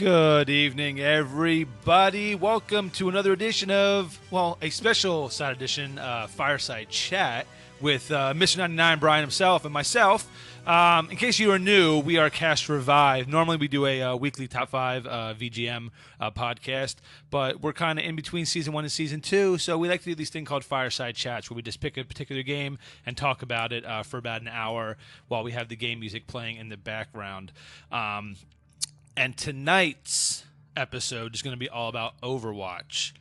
Good evening, everybody. Welcome to another edition of, well, a special side edition, Fireside Chat with Mr. 99, Brian himself, and myself. In case you are new, we are Cast Revive. Normally we do a weekly Top 5 VGM podcast, but we're kind of in between Season 1 and Season 2, so we like to do these thing called Fireside Chats, where we just pick a particular game and talk about it for about an hour while we have the game music playing in the background. And tonight's episode is going to be all about Overwatch,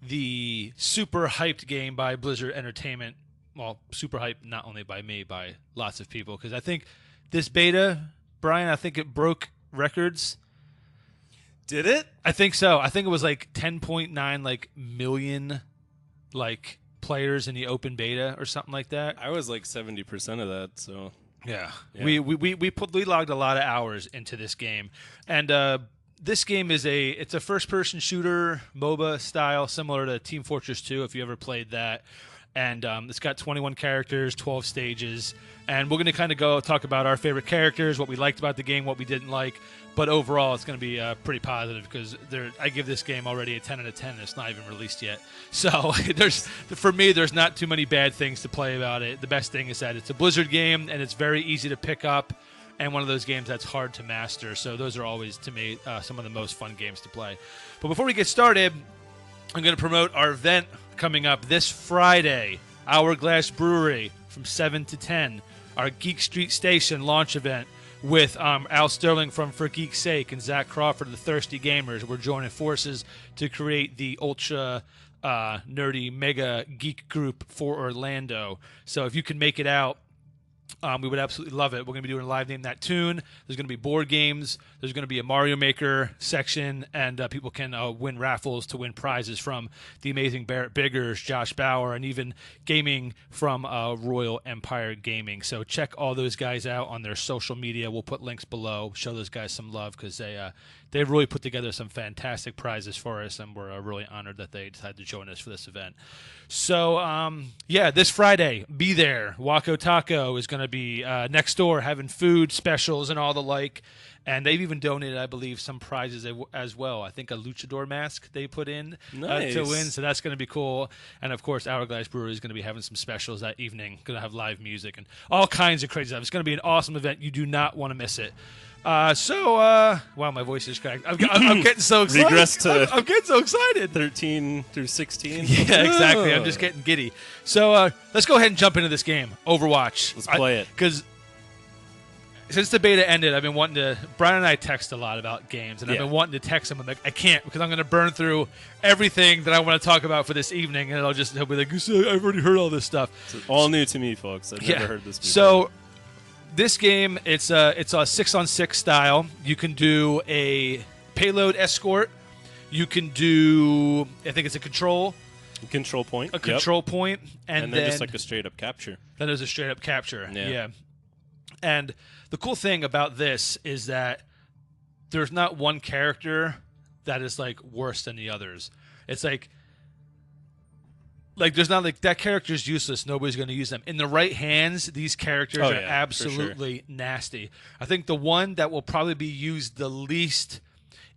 the super hyped game by Blizzard Entertainment. Well, super hyped not only by me, by lots of people, because I think this beta, Brian, I think it broke records. Did it? I think so. I think it was like 10.9 million players in the open beta or something like that. I was like 70% of that, so... Yeah. Yeah. We logged a lot of hours into this game, and this game is it's a first-person shooter MOBA style, similar to Team Fortress 2, if you ever played that. And it's got 21 characters, 12 stages, and we're going to kind of talk about our favorite characters, what we liked about the game, what we didn't like. But overall, it's going to be pretty positive because I give this game already a 10 out of 10, and it's not even released yet. So for me, there's not too many bad things to play about it. The best thing is that it's a Blizzard game, and it's very easy to pick up, and one of those games that's hard to master. So those are always, to me, some of the most fun games to play. But before we get started, I'm going to promote our event coming up this Friday, Hourglass Brewery from 7 to 10, our Geek Street Station launch event with Al Sterling from For Geek's Sake and Zach Crawford of the Thirsty Gamers. We're joining forces to create the ultra nerdy mega geek group for Orlando. So if you can make it out, we would absolutely love it. We're going to be doing a live Name That Tune. There's going to be board games. There's going to be a Mario Maker section, and people can win raffles to win prizes from the amazing Barrett Biggers, Josh Bauer, and even gaming from Royal Empire Gaming. So check all those guys out on their social media. We'll put links below. Show those guys some love because they've really put together some fantastic prizes for us, and we're really honored that they decided to join us for this event. So, this Friday, be there. Waco Taco is going to be next door having food specials and all the like. And they've even donated, I believe, some prizes as well. I think a luchador mask they put in to win, so that's going to be cool. And, of course, Hourglass Brewery is going to be having some specials that evening. Going to have live music and all kinds of crazy stuff. It's going to be an awesome event. You do not want to miss it. Wow, my voice is cracked. I'm getting so excited. Regress to I'm getting so excited. 13 through 16. Yeah, exactly. I'm just getting giddy. So let's go ahead and jump into this game, Overwatch. Let's play it. Because since the beta ended, I've been wanting to... Brian and I text a lot about games, and I've been wanting to text him. I'm like, I can't because I'm going to burn through everything that I want to talk about for this evening, and he'll be like, I've already heard all this stuff. It's all new to me, folks. I've never heard this before. So this game, it's a 6-on-6 style. You can do a payload escort. You can do, I think it's a control point. A control point. And then just like a straight-up capture. Then there's a straight-up capture. Yeah. And the cool thing about this is that there's not one character that is like worse than the others. It's like there's not like that character's useless. Nobody's going to use them. In the right hands, these characters are absolutely nasty. I think the one that will probably be used the least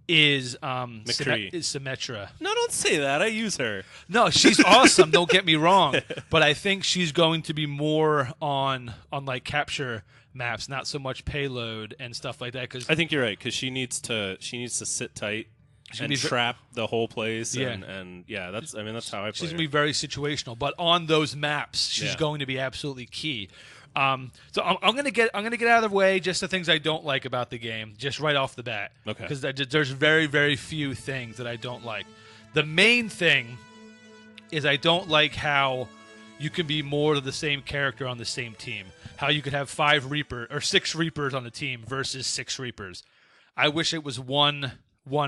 is Symmetra. No, don't say that. I use her. No, she's awesome. Don't get me wrong, but I think she's going to be more on like capture maps, not so much payload and stuff like that. Cause I think you're right because she needs to sit tight and trap the whole place. And that's how I play. She's gonna be very situational, but on those maps, she's going to be absolutely key. So I'm gonna get out of the way just the things I don't like about the game, just right off the bat. Okay. Because there's very, very few things that I don't like. The main thing is I don't like how you can be more of the same character on the same team. How you could have 6 Reapers on the team versus 6 Reapers. I wish it was one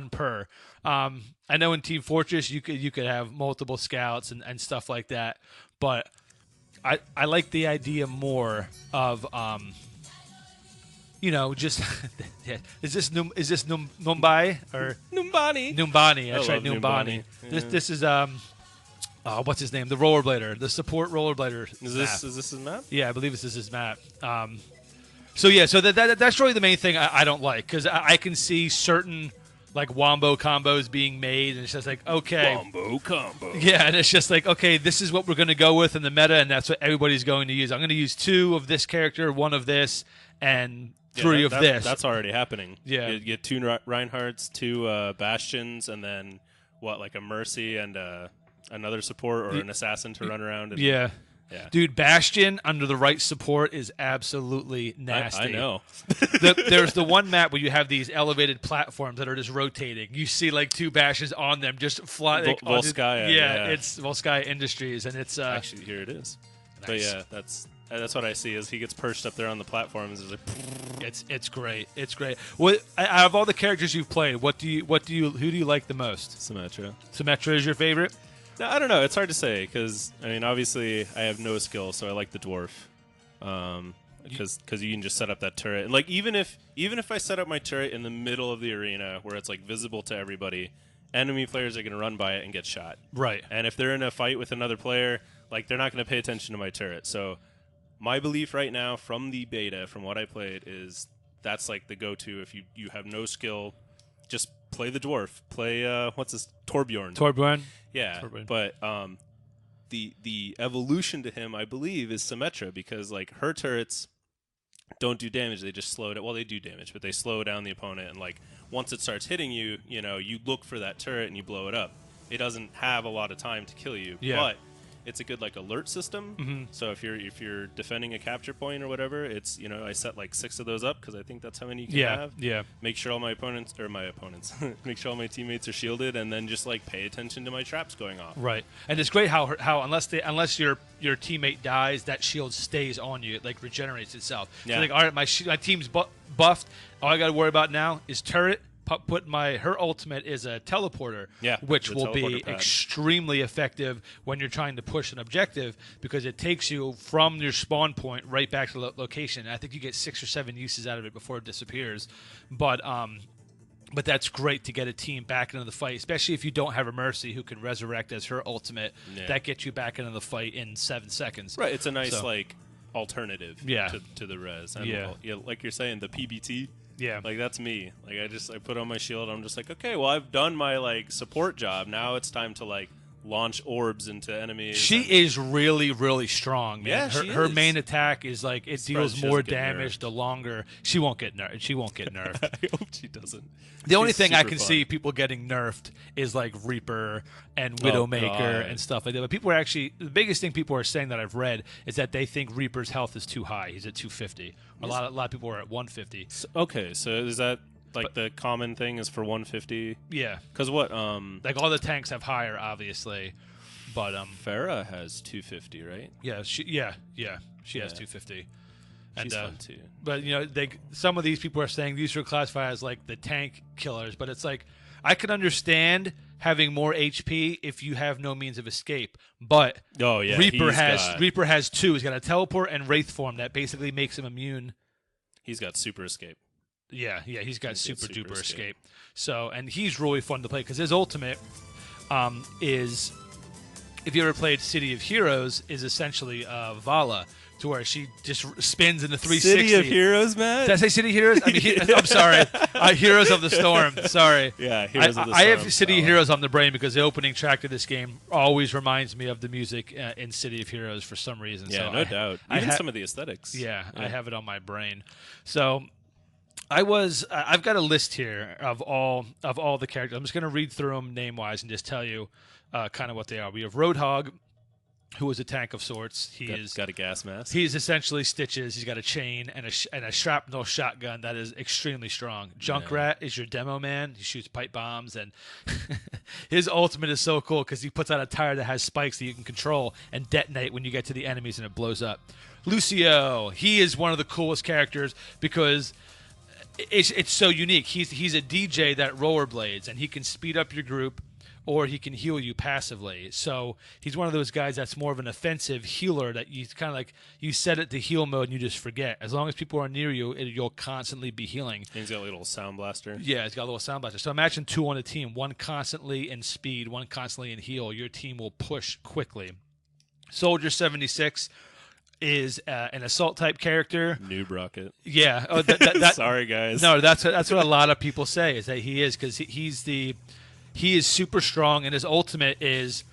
per. I know in Team Fortress you could have multiple scouts and stuff like that, but I like the idea more of just is this Numbai or Numbani? Numbani, that's right, Numbani. Yeah. This is what's his name? The rollerblader, the support rollerblader. Is this his map? Yeah, I believe this is his map. So that's really the main thing I don't like because I can see certain like wombo combos being made, and it's just like, okay, Wombo combo. yeah, and it's just like, okay, this is what we're going to go with in the meta, and that's what everybody's going to use. I'm going to use 2 of this character, 1 of this, and 3 of this. That's already happening. Yeah, you get 2 Reinhardts, 2 Bastions, and then like a Mercy and another support or an assassin to run around. And, yeah. Dude, Bastion under the right support is absolutely nasty. I know. There's the one map where you have these elevated platforms that are just rotating. You see like 2 Bastions on them just fly. Like, Volskaya. Yeah, it's Volskaya Industries, and it's actually here it is. Nice. But yeah, that's what I see is he gets perched up there on the platforms. It's like, it's great. It's great. What out of all the characters you've played, who do you like the most? Symmetra. Symmetra is your favorite? No, I don't know. It's hard to say because I mean, obviously, I have no skill, so I like the dwarf. Because you can just set up that turret, and like even if I set up my turret in the middle of the arena where it's like visible to everybody, enemy players are going to run by it and get shot. Right. And if they're in a fight with another player, like they're not going to pay attention to my turret. So my belief right now from the beta, from what I played, is that's like the go-to if you have no skill, just play the dwarf. Play what's this Torbjorn. Torbjorn. Yeah, Torbjorn. But the evolution to him, I believe, is Symmetra because like her turrets don't do damage; they just slow it. Well, they do damage, but they slow down the opponent. And like once it starts hitting you, you look for that turret and you blow it up. It doesn't have a lot of time to kill you, but it's a good like alert system. Mm-hmm. So if you're defending a capture point or whatever, it's I set like 6 of those up because I think that's how many you can have. Yeah. Make sure all my opponents make sure all my teammates are shielded, and then just like pay attention to my traps going off. Right, and it's great how unless your teammate dies, that shield stays on you. It like regenerates itself. Yeah. So like, all right, my team's buffed. All I got to worry about now is turret. Her ultimate is a teleporter, which will be extremely effective when you're trying to push an objective because it takes you from your spawn point right back to the location. I think you get 6 or 7 uses out of it before it disappears, but that's great to get a team back into the fight, especially if you don't have a Mercy who can resurrect as her ultimate. Yeah. That gets you back into the fight in 7 seconds. Right, it's a nice alternative to the res. And like you're saying, the PBT. Yeah, like that's me. Like I put on my shield. I'm just like, okay, well I've done my like support job. Now it's time to like launch orbs into enemies. She is really, really strong, man. Yeah, her main attack is like it deals more damage the longer. She won't get nerfed. She won't get nerfed. I hope she doesn't. The only thing I can see people getting nerfed is like Reaper and Widowmaker and stuff like that. But people are actually the biggest thing people are saying that I've read is that they think Reaper's health is too high. He's at 250. A lot of people are at 150. So is that like the common thing is for 150? Yeah. Because what? Like all the tanks have higher, obviously, but Pharah has 250, right? Yeah. She has 250. She's fun too. But some of these people are saying these are classified as like the tank killers, but it's like I can understand having more HP if you have no means of escape. But Reaper has 2. He's got a teleport and Wraith form that basically makes him immune. He's got super escape. Yeah, he's got super duper escape. So, and he's really fun to play because his ultimate is, if you ever played City of Heroes, is essentially Vala, to where she just spins in the 360. City of Heroes, man? Did I say City of Heroes? I mean, I'm sorry. Heroes of the Storm. Sorry. Yeah, Heroes of the Storm. I have City of Heroes on the brain because the opening track to this game always reminds me of the music in City of Heroes for some reason. Yeah, so no doubt. Even some of the aesthetics. Yeah, I have it on my brain. So I've got a list here of all the characters. I'm just going to read through them name-wise and just tell you kind of what they are. We have Roadhog, who is a tank of sorts. He's got a gas mask. He's essentially Stitches. He's got a chain and a shrapnel shotgun that is extremely strong. Junkrat is your demo man. He shoots pipe bombs, and his ultimate is so cool because he puts out a tire that has spikes that you can control and detonate when you get to the enemies and it blows up. Lucio, he is one of the coolest characters because it's so unique. He's a DJ that rollerblades, and he can speed up your group or he can heal you passively. So he's one of those guys that's more of an offensive healer that you kind of like you set it to heal mode and you just forget. As long as people are near you, you'll constantly be healing. And he's got a little sound blaster. Yeah, he's got a little sound blaster. So imagine 2 on a team, one constantly in speed, one constantly in heal. Your team will push quickly. Soldier 76. is an assault type character. Noob Rocket. Yeah. Oh, that Sorry, guys. No, that's what a lot of people say is that he is, because he is super strong, and his ultimate is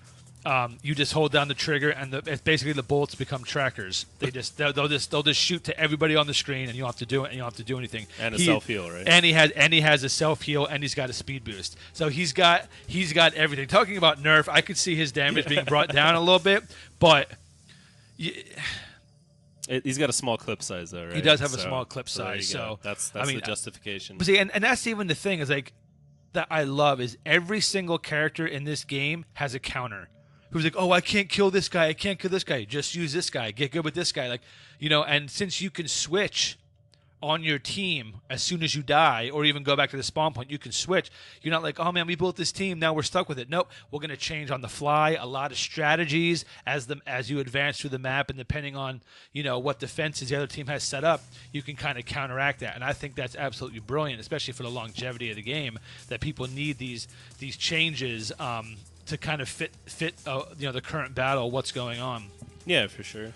you just hold down the trigger, and it's basically the bullets become trackers. They'll just shoot to everybody on the screen, and you don't have to do it, and you don't have to do anything. And a self heal, right? And he has a self heal, and he's got a speed boost. So he's got everything. Talking about nerf, I could see his damage being brought down a little bit, but. He's got a small clip size, though, right? He does have a small clip size, so that's I mean, the justification. But see, and that's even the thing is like that I love is every single character in this game has a counter. Who's like, oh, I can't kill this guy, I can't kill this guy. Just use this guy, get good with this guy, like And since you can switch on your team as soon as you die, or even go back to the spawn point, you can switch. You're not like, oh man, we built this team, now we're stuck with it. Nope, we're going to change on the fly. A lot of strategies as you advance through the map, and depending on what defenses the other team has set up, you can kind of counteract that. And I think that's absolutely brilliant, especially for the longevity of the game. That people need these changes to kind of fit the current battle, what's going on. Yeah, for sure.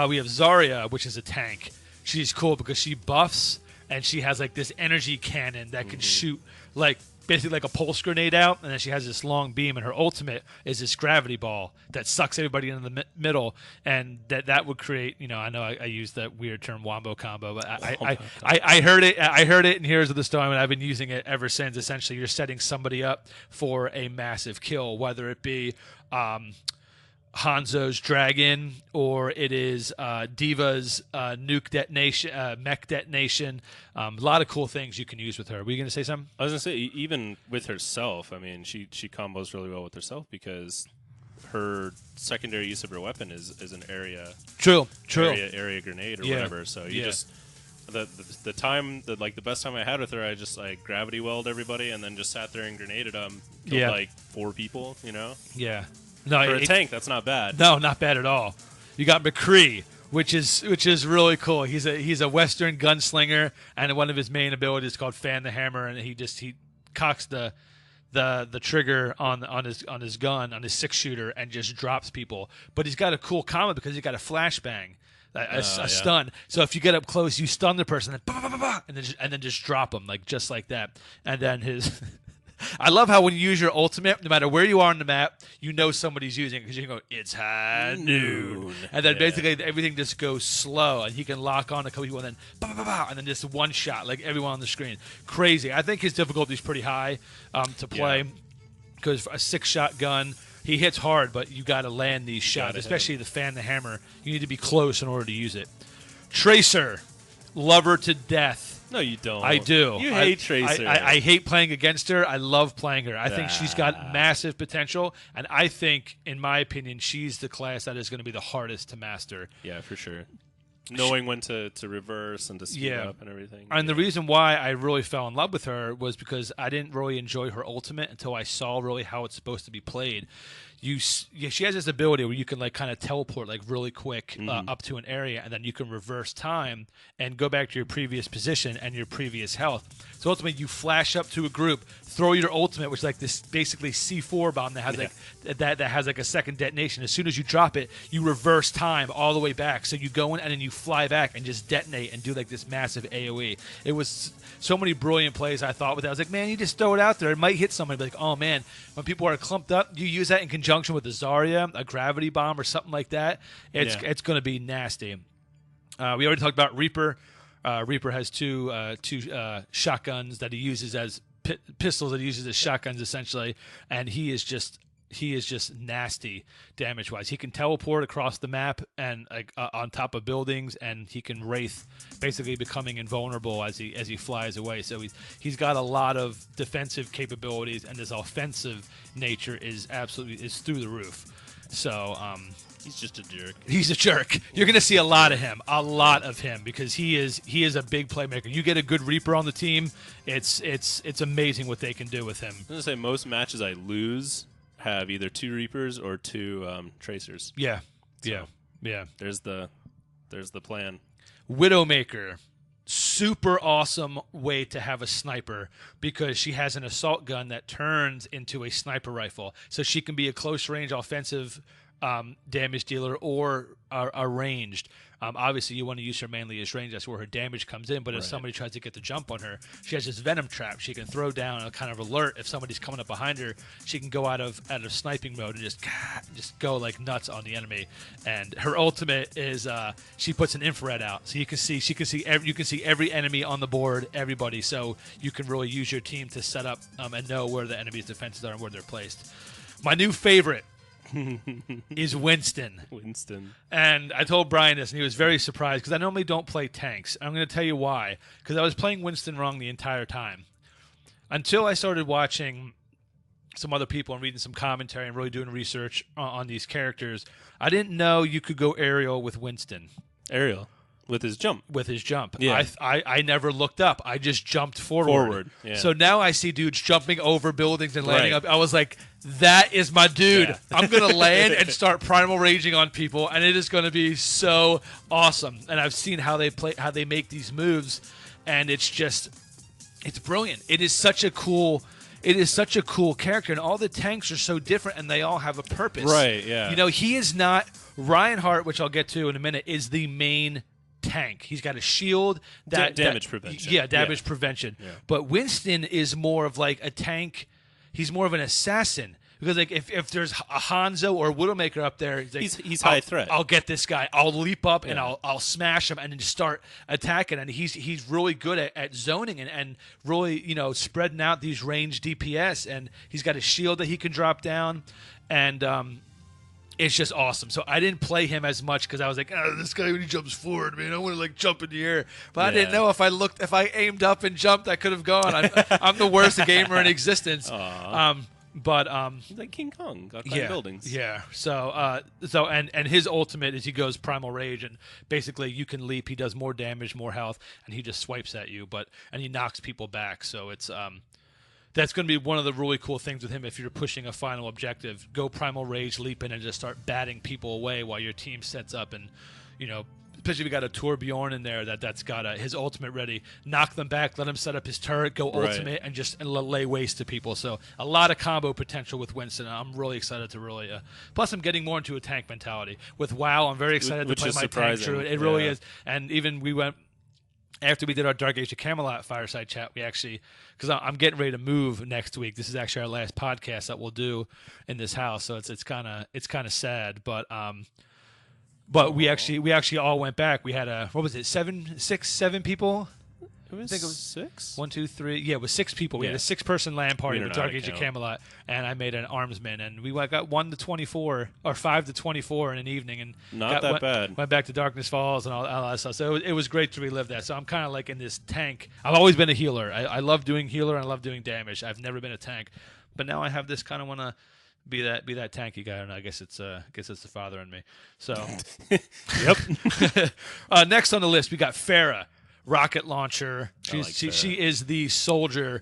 We have Zarya, which is a tank. She's cool because she buffs, and she has like this energy cannon that can shoot like basically like a pulse grenade out, and then she has this long beam, and her ultimate is this gravity ball that sucks everybody into the middle, and that would create, I know I used that weird term wombo combo, but I heard it in Heroes of the Storm, and I've been using it ever since. Essentially, you're setting somebody up for a massive kill, whether it be Hanzo's dragon, or it is Diva's nuke detonation, mech detonation. A lot of cool things you can use with her. Were you going to say something? I was going to say, even with herself, I mean, she combos really well with herself because her secondary use of her weapon is an area. True. Area grenade or whatever. So you just the time the best time I had with her, I just like gravity weld everybody and then just sat there and grenaded them. Killed like 4 people. Yeah. No, for a tank, that's not bad. No, not bad at all. You got McCree, which is really cool. He's a Western gunslinger, and one of his main abilities is called Fan the Hammer, and he cocks the trigger on his gun, on his 6-shooter, and just drops people. But he's got a cool combo because he's got a flashbang. A stun. So if you get up close, you stun the person, and then just drop them just like that. And then his I love how when you use your ultimate, no matter where you are on the map, somebody's using it because you can go, it's high noon. And then basically everything just goes slow, and he can lock on a couple people, and then just one shot, like everyone on the screen. Crazy. I think his difficulty is pretty high to play because a 6-shot gun, he hits hard, but you got to land these shots, especially the Fan the Hammer. You need to be close in order to use it. Tracer, love her to death. No, you don't. I do. You hate Tracer. I hate playing against her. I love playing her. I think she's got massive potential, and I think, in my opinion, she's the class that is going to be the hardest to master. Yeah, for sure. Knowing when to reverse and to speed up and everything. And the reason why I really fell in love with her was because I didn't really enjoy her ultimate until I saw really how it's supposed to be played. She has this ability where you can kind of teleport really quick up to an area, and then you can reverse time and go back to your previous position and your previous health. So ultimately, you flash up to a group, throw your ultimate, which is this basically C4 bomb that has that has a second detonation. As soon as you drop it, you reverse time all the way back. So you go in and then you fly back and just detonate and do this massive AOE. It was so many brilliant plays I thought with that. I was like, man, you just throw it out there. It might hit somebody. But oh, man, when people are clumped up, you use that in conjunction with a Zarya, a gravity bomb, or something like that. It's going to be nasty. We already talked about Reaper. Reaper has two shotguns that he uses as pistols that he uses as shotguns, essentially. And he is just nasty damage-wise. He can teleport across the map and on top of buildings, and he can wraith, basically becoming invulnerable as he flies away. So he's got a lot of defensive capabilities, and his offensive nature is through the roof. So he's just a jerk. He's a jerk. You're going to see a lot of him, because he is a big playmaker. You get a good Reaper on the team, it's amazing what they can do with him. I was going to say most matches I lose have either 2 Reapers or 2 Tracers. Yeah. So There's the plan. Widowmaker, super awesome way to have a sniper because she has an assault gun that turns into a sniper rifle, so she can be a close range offensive damage dealer or are ranged. Obviously, you want to use her mainly as range. That's where her damage comes in. But if somebody tries to get the jump on her, she has this venom trap. She can throw down a kind of alert if somebody's coming up behind her. She can go out of sniping mode and just go like nuts on the enemy. And her ultimate is she puts an infrared out, so you can see every enemy on the board, everybody. So you can really use your team to set up and know where the enemy's defenses are and where they're placed. My new favorite is Winston. And I told Brian this, and he was very surprised because I normally don't play tanks. I'm going to tell you why. Because I was playing Winston wrong the entire time. Until I started watching some other people and reading some commentary and really doing research on these characters, I didn't know you could go aerial with Winston. Aerial? With his jump. Yeah. I never looked up. I just jumped forward. Yeah. So now I see dudes jumping over buildings and landing up. I was like, that is my dude. Yeah. I'm going to land and start primal raging on people, and it is going to be so awesome. And I've seen how they make these moves, and it's brilliant. It is such a cool character, and all the tanks are so different, and they all have a purpose. Right, yeah. You know, he is not Reinhardt, which I'll get to in a minute, is the main tank. He's got a shield damage prevention. Yeah, damage prevention. Yeah. But Winston is more of like a tank. He's more of an assassin because like if there's a Hanzo or a Widowmaker up there, he's high threat. I'll get this guy. I'll leap up and I'll smash him and then just start attacking. And he's really good at zoning and really spreading out these ranged DPS. And he's got a shield that he can drop down and. It's just awesome. So I didn't play him as much because I was like, this guy when he jumps forward, man, I want to like jump in the air. But I didn't know if I aimed up and jumped, I could have gone. I'm the worst gamer in existence. He's like King Kong, got climb buildings. Yeah. So and his ultimate is he goes primal rage and basically you can leap. He does more damage, more health, and he just swipes at you. And he knocks people back. So it's that's going to be one of the really cool things with him if you're pushing a final objective. Go Primal Rage, leap in, and just start batting people away while your team sets up. And, especially if you got a Torbjorn in there that's got his ultimate ready. Knock them back, let him set up his turret, go ultimate, and just lay waste to people. So a lot of combo potential with Winston. I'm really excited to really plus, I'm getting more into a tank mentality. With WoW, I'm very excited to play my tank through it. It really is. And even we went... After we did our Dark Age of Camelot Fireside Chat, we actually, because I'm getting ready to move next week. This is actually our last podcast that we'll do in this house, so it's kind of sad. But we actually all went back. We had what was it, 7 people? I think it was 6. 1, 2, 3. Yeah, it was 6 people. We had a 6-person LAN party with Dark Age of Camelot, and I made an armsman, and we got 1 to 24 or 5 to 24 in an evening, and bad. Went back to Darkness Falls and all that stuff. So it was great to relive that. So I'm kind of like in this tank. I've always been a healer. I love doing healer and I love doing damage. I've never been a tank, but now I have this kind of want to be that tanky guy, and I guess it's the father in me. So, yep. Next on the list we got Farah. Rocket launcher. She is the soldier,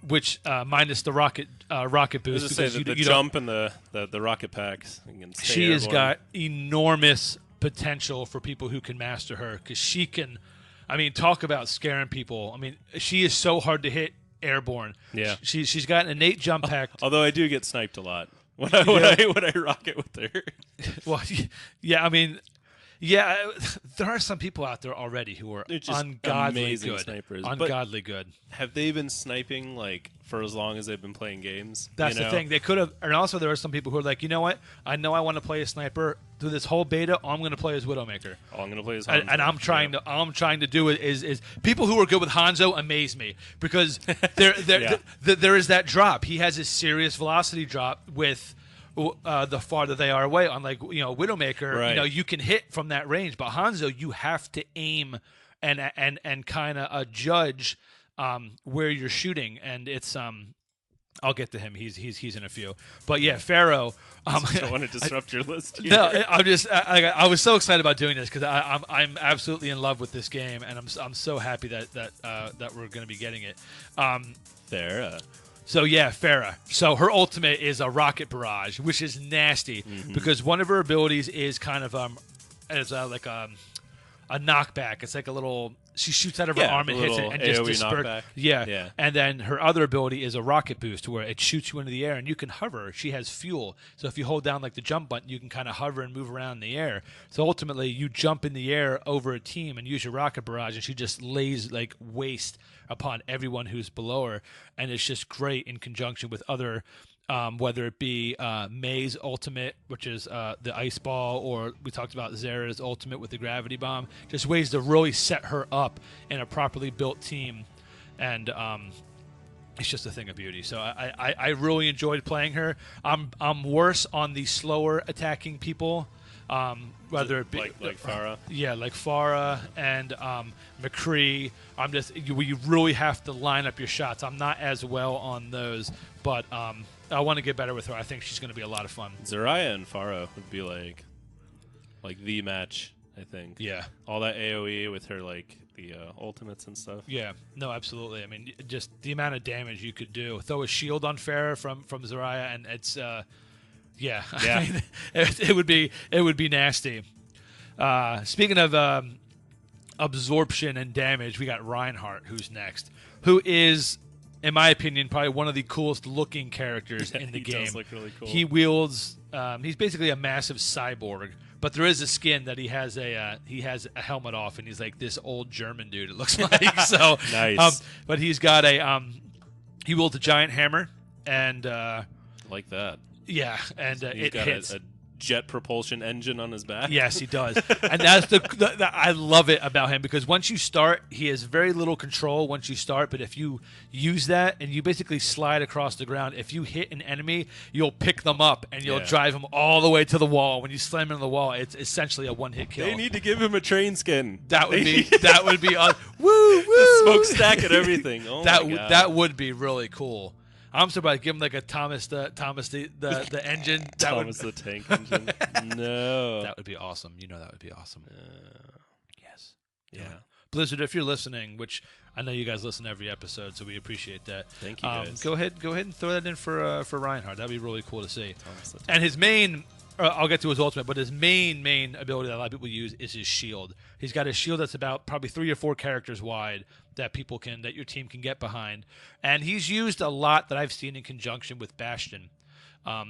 which minus the rocket boost. Because the jump and the rocket packs. She has got enormous potential for people who can master her because she can. Talk about scaring people. She is so hard to hit airborne. Yeah, she's got an innate jump pack. Although I do get sniped a lot when I rocket with her. Well, yeah. Yeah, there are some people out there already who are ungodly good. Snipers. Ungodly good. Have they been sniping for as long as they've been playing games? That's the thing. They could have, and also there are some people who are like, you know what? I know I want to play a sniper through this whole beta. I'm going to play as Widowmaker. I'm going to play as Hanzo. And I'm trying to. All I'm trying to do is people who are good with Hanzo amaze me because there is that drop. He has a serious velocity drop with. The farther they are away, unlike Widowmaker, you can hit from that range, but Hanzo you have to aim and kind of judge where you're shooting, and it's I'll get to him. He's in a few, but yeah, Pharaoh. I don't want to disrupt your list. Here. No, I'm just I was so excited about doing this because I'm absolutely in love with this game, and I'm so happy that we're going to be getting it. Pharaoh. So yeah, Farah. So her ultimate is a rocket barrage, which is nasty because one of her abilities is kind of like a knockback. It's like a little. She shoots out of her Yeah, arm and hits it little and just AoE disperses. knockback. Yeah. Yeah. And then her other ability is a rocket boost, where it shoots you into the air and you can hover. She has fuel, so if you hold down like the jump button, you can kind of hover and move around in the air. So ultimately, you jump in the air over a team and use your rocket barrage, and she just lays like waste upon everyone who's below her, and it's just great in conjunction with other. Whether it be May's ultimate, which is the ice ball, or we talked about Zera's ultimate with the gravity bomb, just ways to really set her up in a properly built team, and it's just a thing of beauty. So I really enjoyed playing her. I'm worse on the slower attacking people, whether it be like Farah. Yeah, like Farah and McCree. You really have to line up your shots. I'm not as well on those, but I want to get better with her. I think she's going to be a lot of fun. Zarya and Farah would be like the match, I think. Yeah. All that AoE with her like the ultimates and stuff. Yeah. No, absolutely. I mean, just the amount of damage you could do. Throw a shield on Farah from Zarya, and it's yeah. I mean, it would be nasty. Speaking of absorption and damage, we got Reinhardt, who's next, who is, in my opinion, probably one of the coolest looking characters in the game. Does look really cool. He wields. He's basically a massive cyborg, but there is a skin that he has a helmet off, and he's like this old German dude. It looks like so. Nice. But he's got he wields a giant hammer, and like that. yeah, and He's it got hits. a jet propulsion engine on his back. Yes, he does, and that's the I love it about him, because once you start, he has very little control once you start. But if you use that and you basically slide across the ground, if you hit an enemy, you'll pick them up and you'll drive them all the way to the wall. When you slam into the wall, it's essentially a one-hit kill. They need to give him a train skin. That would be woo woo the smokestack and everything. Oh my God. that would be really cool. I'm surprised. Give him like a Thomas the engine. Thomas the Tank Engine. No. That would be awesome. You know that would be awesome. Yes. Yeah. Blizzard, if you're listening, which I know you guys listen to every episode, so we appreciate that. Thank you, guys. Go ahead and throw that in for Reinhardt. That'd be really cool to see. Thomas the Tank. And his main, I'll get to his ultimate, but his main ability that a lot of people use is his shield. He's got a shield that's about probably 3 or 4 characters wide that your team can get behind, and he's used a lot that I've seen in conjunction with Bastion,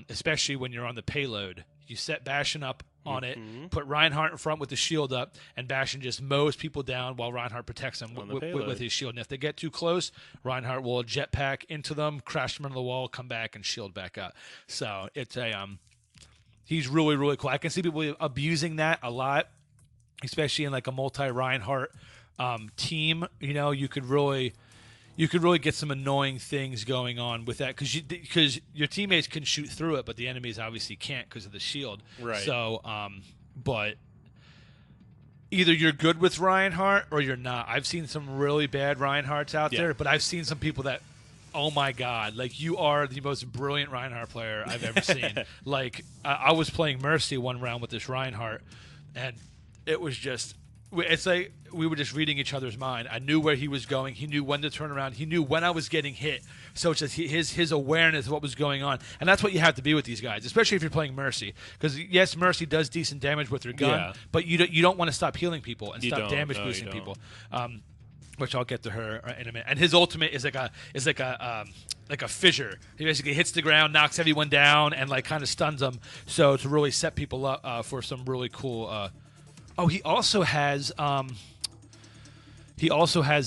especially when you're on the payload. You set Bastion up on it, put Reinhardt in front with the shield up, and Bastion just mows people down while Reinhardt protects them with his shield. And if they get too close, Reinhardt will jetpack into them, crash them into the wall, come back, and shield back up. So it's he's really, really cool. I can see people abusing that a lot, especially in like a multi-Reinhardt team. You know, you could really get some annoying things going on with that, because your teammates can shoot through it, but the enemies obviously can't because of the shield. Right. So, but either you're good with Reinhardt or you're not. I've seen some really bad Reinhardts out there, but I've seen some people that, oh my God, like, you are the most brilliant Reinhardt player I've ever seen. Like, I was playing Mercy one round with this Reinhardt, and it was just, it's like we were just reading each other's mind. I knew where he was going. He knew when to turn around. He knew when I was getting hit. So it's just his awareness of what was going on. And that's what you have to be with these guys, especially if you're playing Mercy. Because, yes, Mercy does decent damage with her gun, but you don't want to stop healing people and stop damage boosting people. Which I'll get to her in a minute. And his ultimate is like a fissure. He basically hits the ground, knocks everyone down, and like kind of stuns them. So to really set people up for some really cool. He also has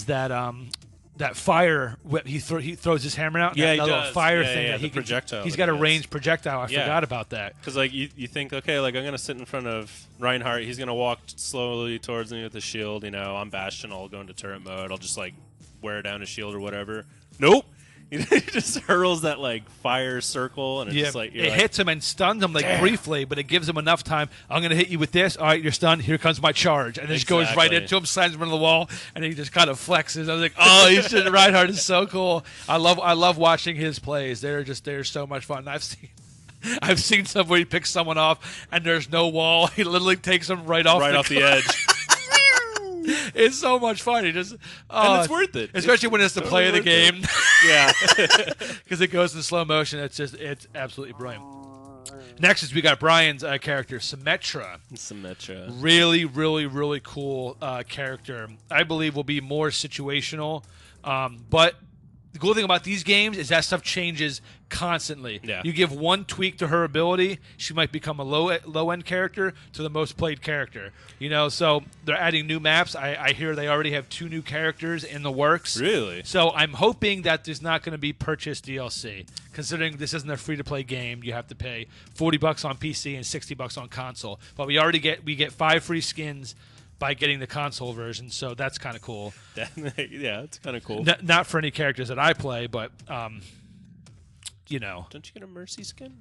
that fire. He throws his hammer out. Yeah, that little does. fire Yeah, thing yeah, that he the can. projectile He's that got a he has. ranged projectile. I forgot about that. Because like you think, okay, like I'm gonna sit in front of Reinhardt. He's gonna walk slowly towards me with the shield. You know, I'm Bastion. I'll go into turret mode. I'll just like wear down his shield or whatever. Nope. He just hurls that like fire circle, and it's just like it hits him and stuns him like briefly, but it gives him enough time. I'm going to hit you with this. All right, you're stunned. Here comes my charge, and it just goes right into him, slams him into the wall, and he just kind of flexes. I was like, oh, Reinhardt is so cool. I love watching his plays. They're so much fun. I've seen some where he picks someone off, and there's no wall. He literally takes them right off the edge. It's so much fun. He just and it's worth it, especially when it's the play of the game. Yeah, because it goes in slow motion. It's absolutely brilliant. Next is we got Brian's character, Symmetra. Symmetra. Really, really, really cool character. I believe will be more situational, but the cool thing about these games is that stuff changes constantly. Yeah. You give one tweak to her ability, she might become a low end character to the most played character. So they're adding new maps. I hear they already have 2 new characters in the works. Really? So I'm hoping that there's not going to be purchased DLC. Considering this isn't a free to play game, you have to pay $40 on PC and $60 on console. But we get 5 free skins by getting the console version, so that's kind of cool. Yeah, it's kind of cool. Not for any characters that I play, but Don't you get a Mercy skin?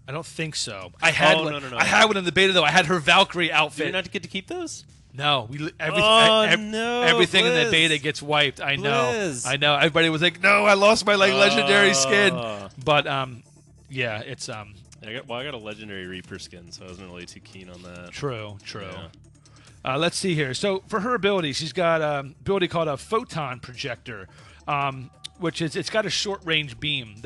I don't think so. I had one. No. I had one in the beta though. I had her Valkyrie outfit. Did you not get to keep those? No, everything in the beta gets wiped. I know. Blizz. I know. Everybody was like, "No, I lost my legendary skin." But yeah, it's I got a legendary Reaper skin, so I wasn't really too keen on that. True. Yeah. Let's see here. So for her ability, she's got an ability called a photon projector, which is it's got a short range beam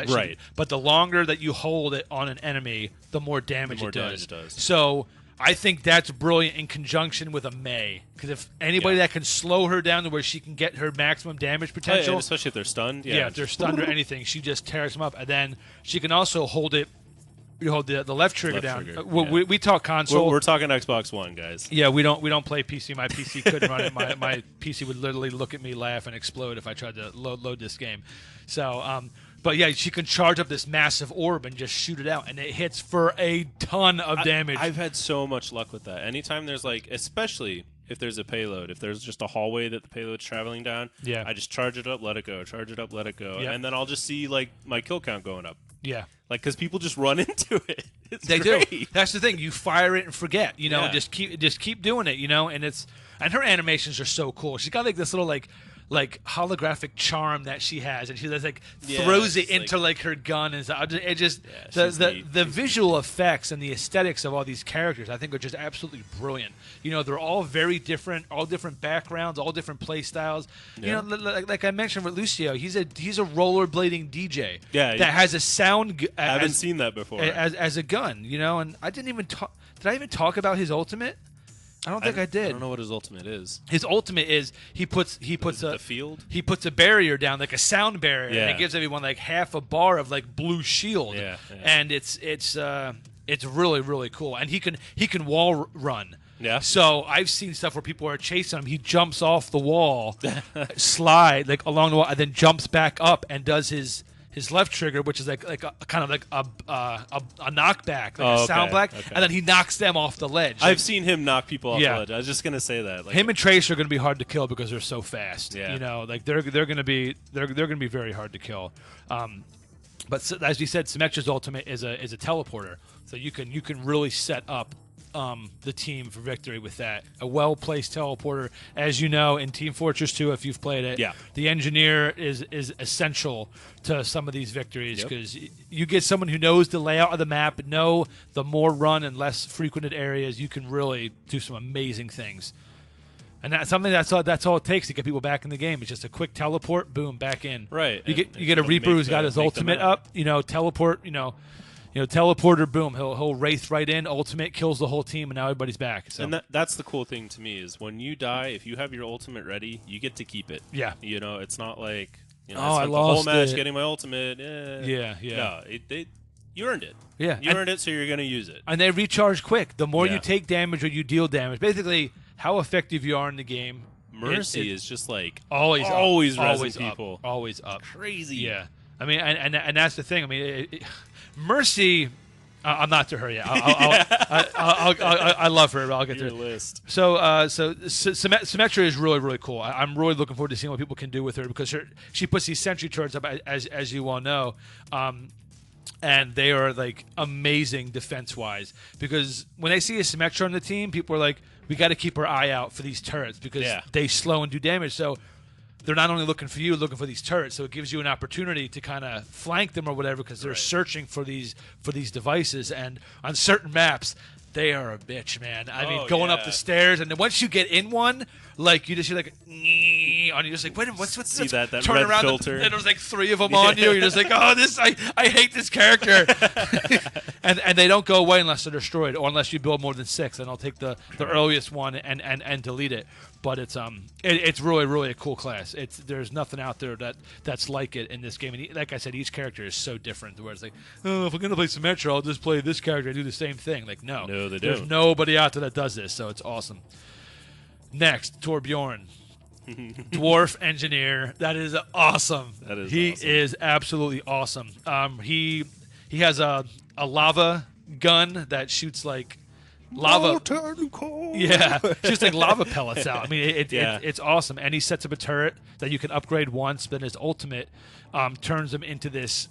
right. But the longer that you hold it on an enemy, the more damage it does. Damage it does. So I think that's brilliant in conjunction with a Mei, because if anybody that can slow her down to where she can get her maximum damage potential, especially if they're stunned. Yeah, if they're stunned or anything, she just tears them up, and then she can also hold it. You hold the left trigger down. We talk console. We're talking Xbox One, guys. Yeah, we don't play PC. My PC couldn't run it. My PC would literally look at me, laugh, and explode if I tried to load this game. So, but yeah, she can charge up this massive orb and just shoot it out, and it hits for a ton of damage. I've had so much luck with that. Anytime there's especially if there's a payload, if there's just a hallway that the payload's traveling down, I just charge it up, let it go, charge it up, let it go, and then I'll just see my kill count going up. Yeah. Because people just run into it. They great. do. That's the thing. You fire it and forget, and just keep doing it, and her animations are so cool. She's got this little holographic charm that she has, and she just throws it into her gun, and it just the visual effects and the aesthetics of all these characters I think are just absolutely brilliant. They're all very different, all different backgrounds, all different play styles. Like I mentioned with Lucio, he's a rollerblading DJ that has a sound. I haven't seen that before as a gun, and I didn't even talk. Did I even talk about his ultimate? I don't think I did. I don't know what his ultimate is. His ultimate is he puts the field. He puts a barrier down, like a sound barrier, and it gives everyone half a bar of blue shield. Yeah. And it's really, really cool. And he can wall run. Yeah. So I've seen stuff where people are chasing him. He jumps off the wall, slide along the wall, and then jumps back up and does his left trigger, which is a kind of a knockback, a sound black, and then he knocks them off the ledge. I've seen him knock people off the ledge. I was just gonna say that. Him and Trace are gonna be hard to kill because they're so fast. Yeah. They're gonna be very hard to kill. But as you said, Symmetra's ultimate is a teleporter, so you can really set up the team for victory with that. A well-placed teleporter, as you know, in Team Fortress 2, if you've played it, the engineer is essential to some of these victories, because you get someone who knows the layout of the map, know the more run and less frequented areas, you can really do some amazing things. And that's something that's all it takes to get people back in the game. It's just a quick teleport, boom, back in. Right. You get a Reaper who's got his ultimate up, teleport, teleporter, boom, he'll wraith right in, ultimate, kills the whole team, and now everybody's back. So. And that's the cool thing to me is when you die, if you have your ultimate ready, you get to keep it. Yeah. It's not like, I lost the whole match it. getting my ultimate. Yeah. No, you earned it. Yeah. You earned it, so you're going to use it. And they recharge quick. The more you take damage or you deal damage, basically how effective you are in the game. Mercy is just always rezzing people. Always up. Crazy. Yeah. I mean, and that's the thing. I mean, Mercy. I'm not to her yet. I love her. But I'll get to your list. So Symmetra is really, really cool. I'm really looking forward to seeing what people can do with her, because she puts these sentry turrets up, as you all know, and they are amazing defense wise. Because when they see a Symmetra on the team, people are like, we got to keep our eye out for these turrets because they slow and do damage. So they're not only looking for you, looking for these turrets. So it gives you an opportunity to kind of flank them or whatever, because they're searching for these devices. And on certain maps, they are a bitch, man. I mean, going up the stairs, and then once you get in one, Like you just hear like on you, just like wait a minute, what's See that turn red around filter, and there's like 3 of them on you. You're just like, oh, this I hate this character, and they don't go away unless they're destroyed or unless you build more than 6. And I'll take the earliest one and delete it. But it's really a cool class. There's nothing out there that's like it in this game. And like I said, each character is so different. Where it's like, oh, if I'm gonna play Symmetra, I'll just play this character and do the same thing. Like no, they there's don't. nobody out there that does this. So it's awesome. Next, Torbjorn, dwarf engineer. That is awesome. That is he awesome. is absolutely awesome. He has a lava gun that shoots like lava. Yeah, shoots like lava pellets out. I mean, it's awesome. And he sets up a turret that you can upgrade once, but his ultimate turns him into this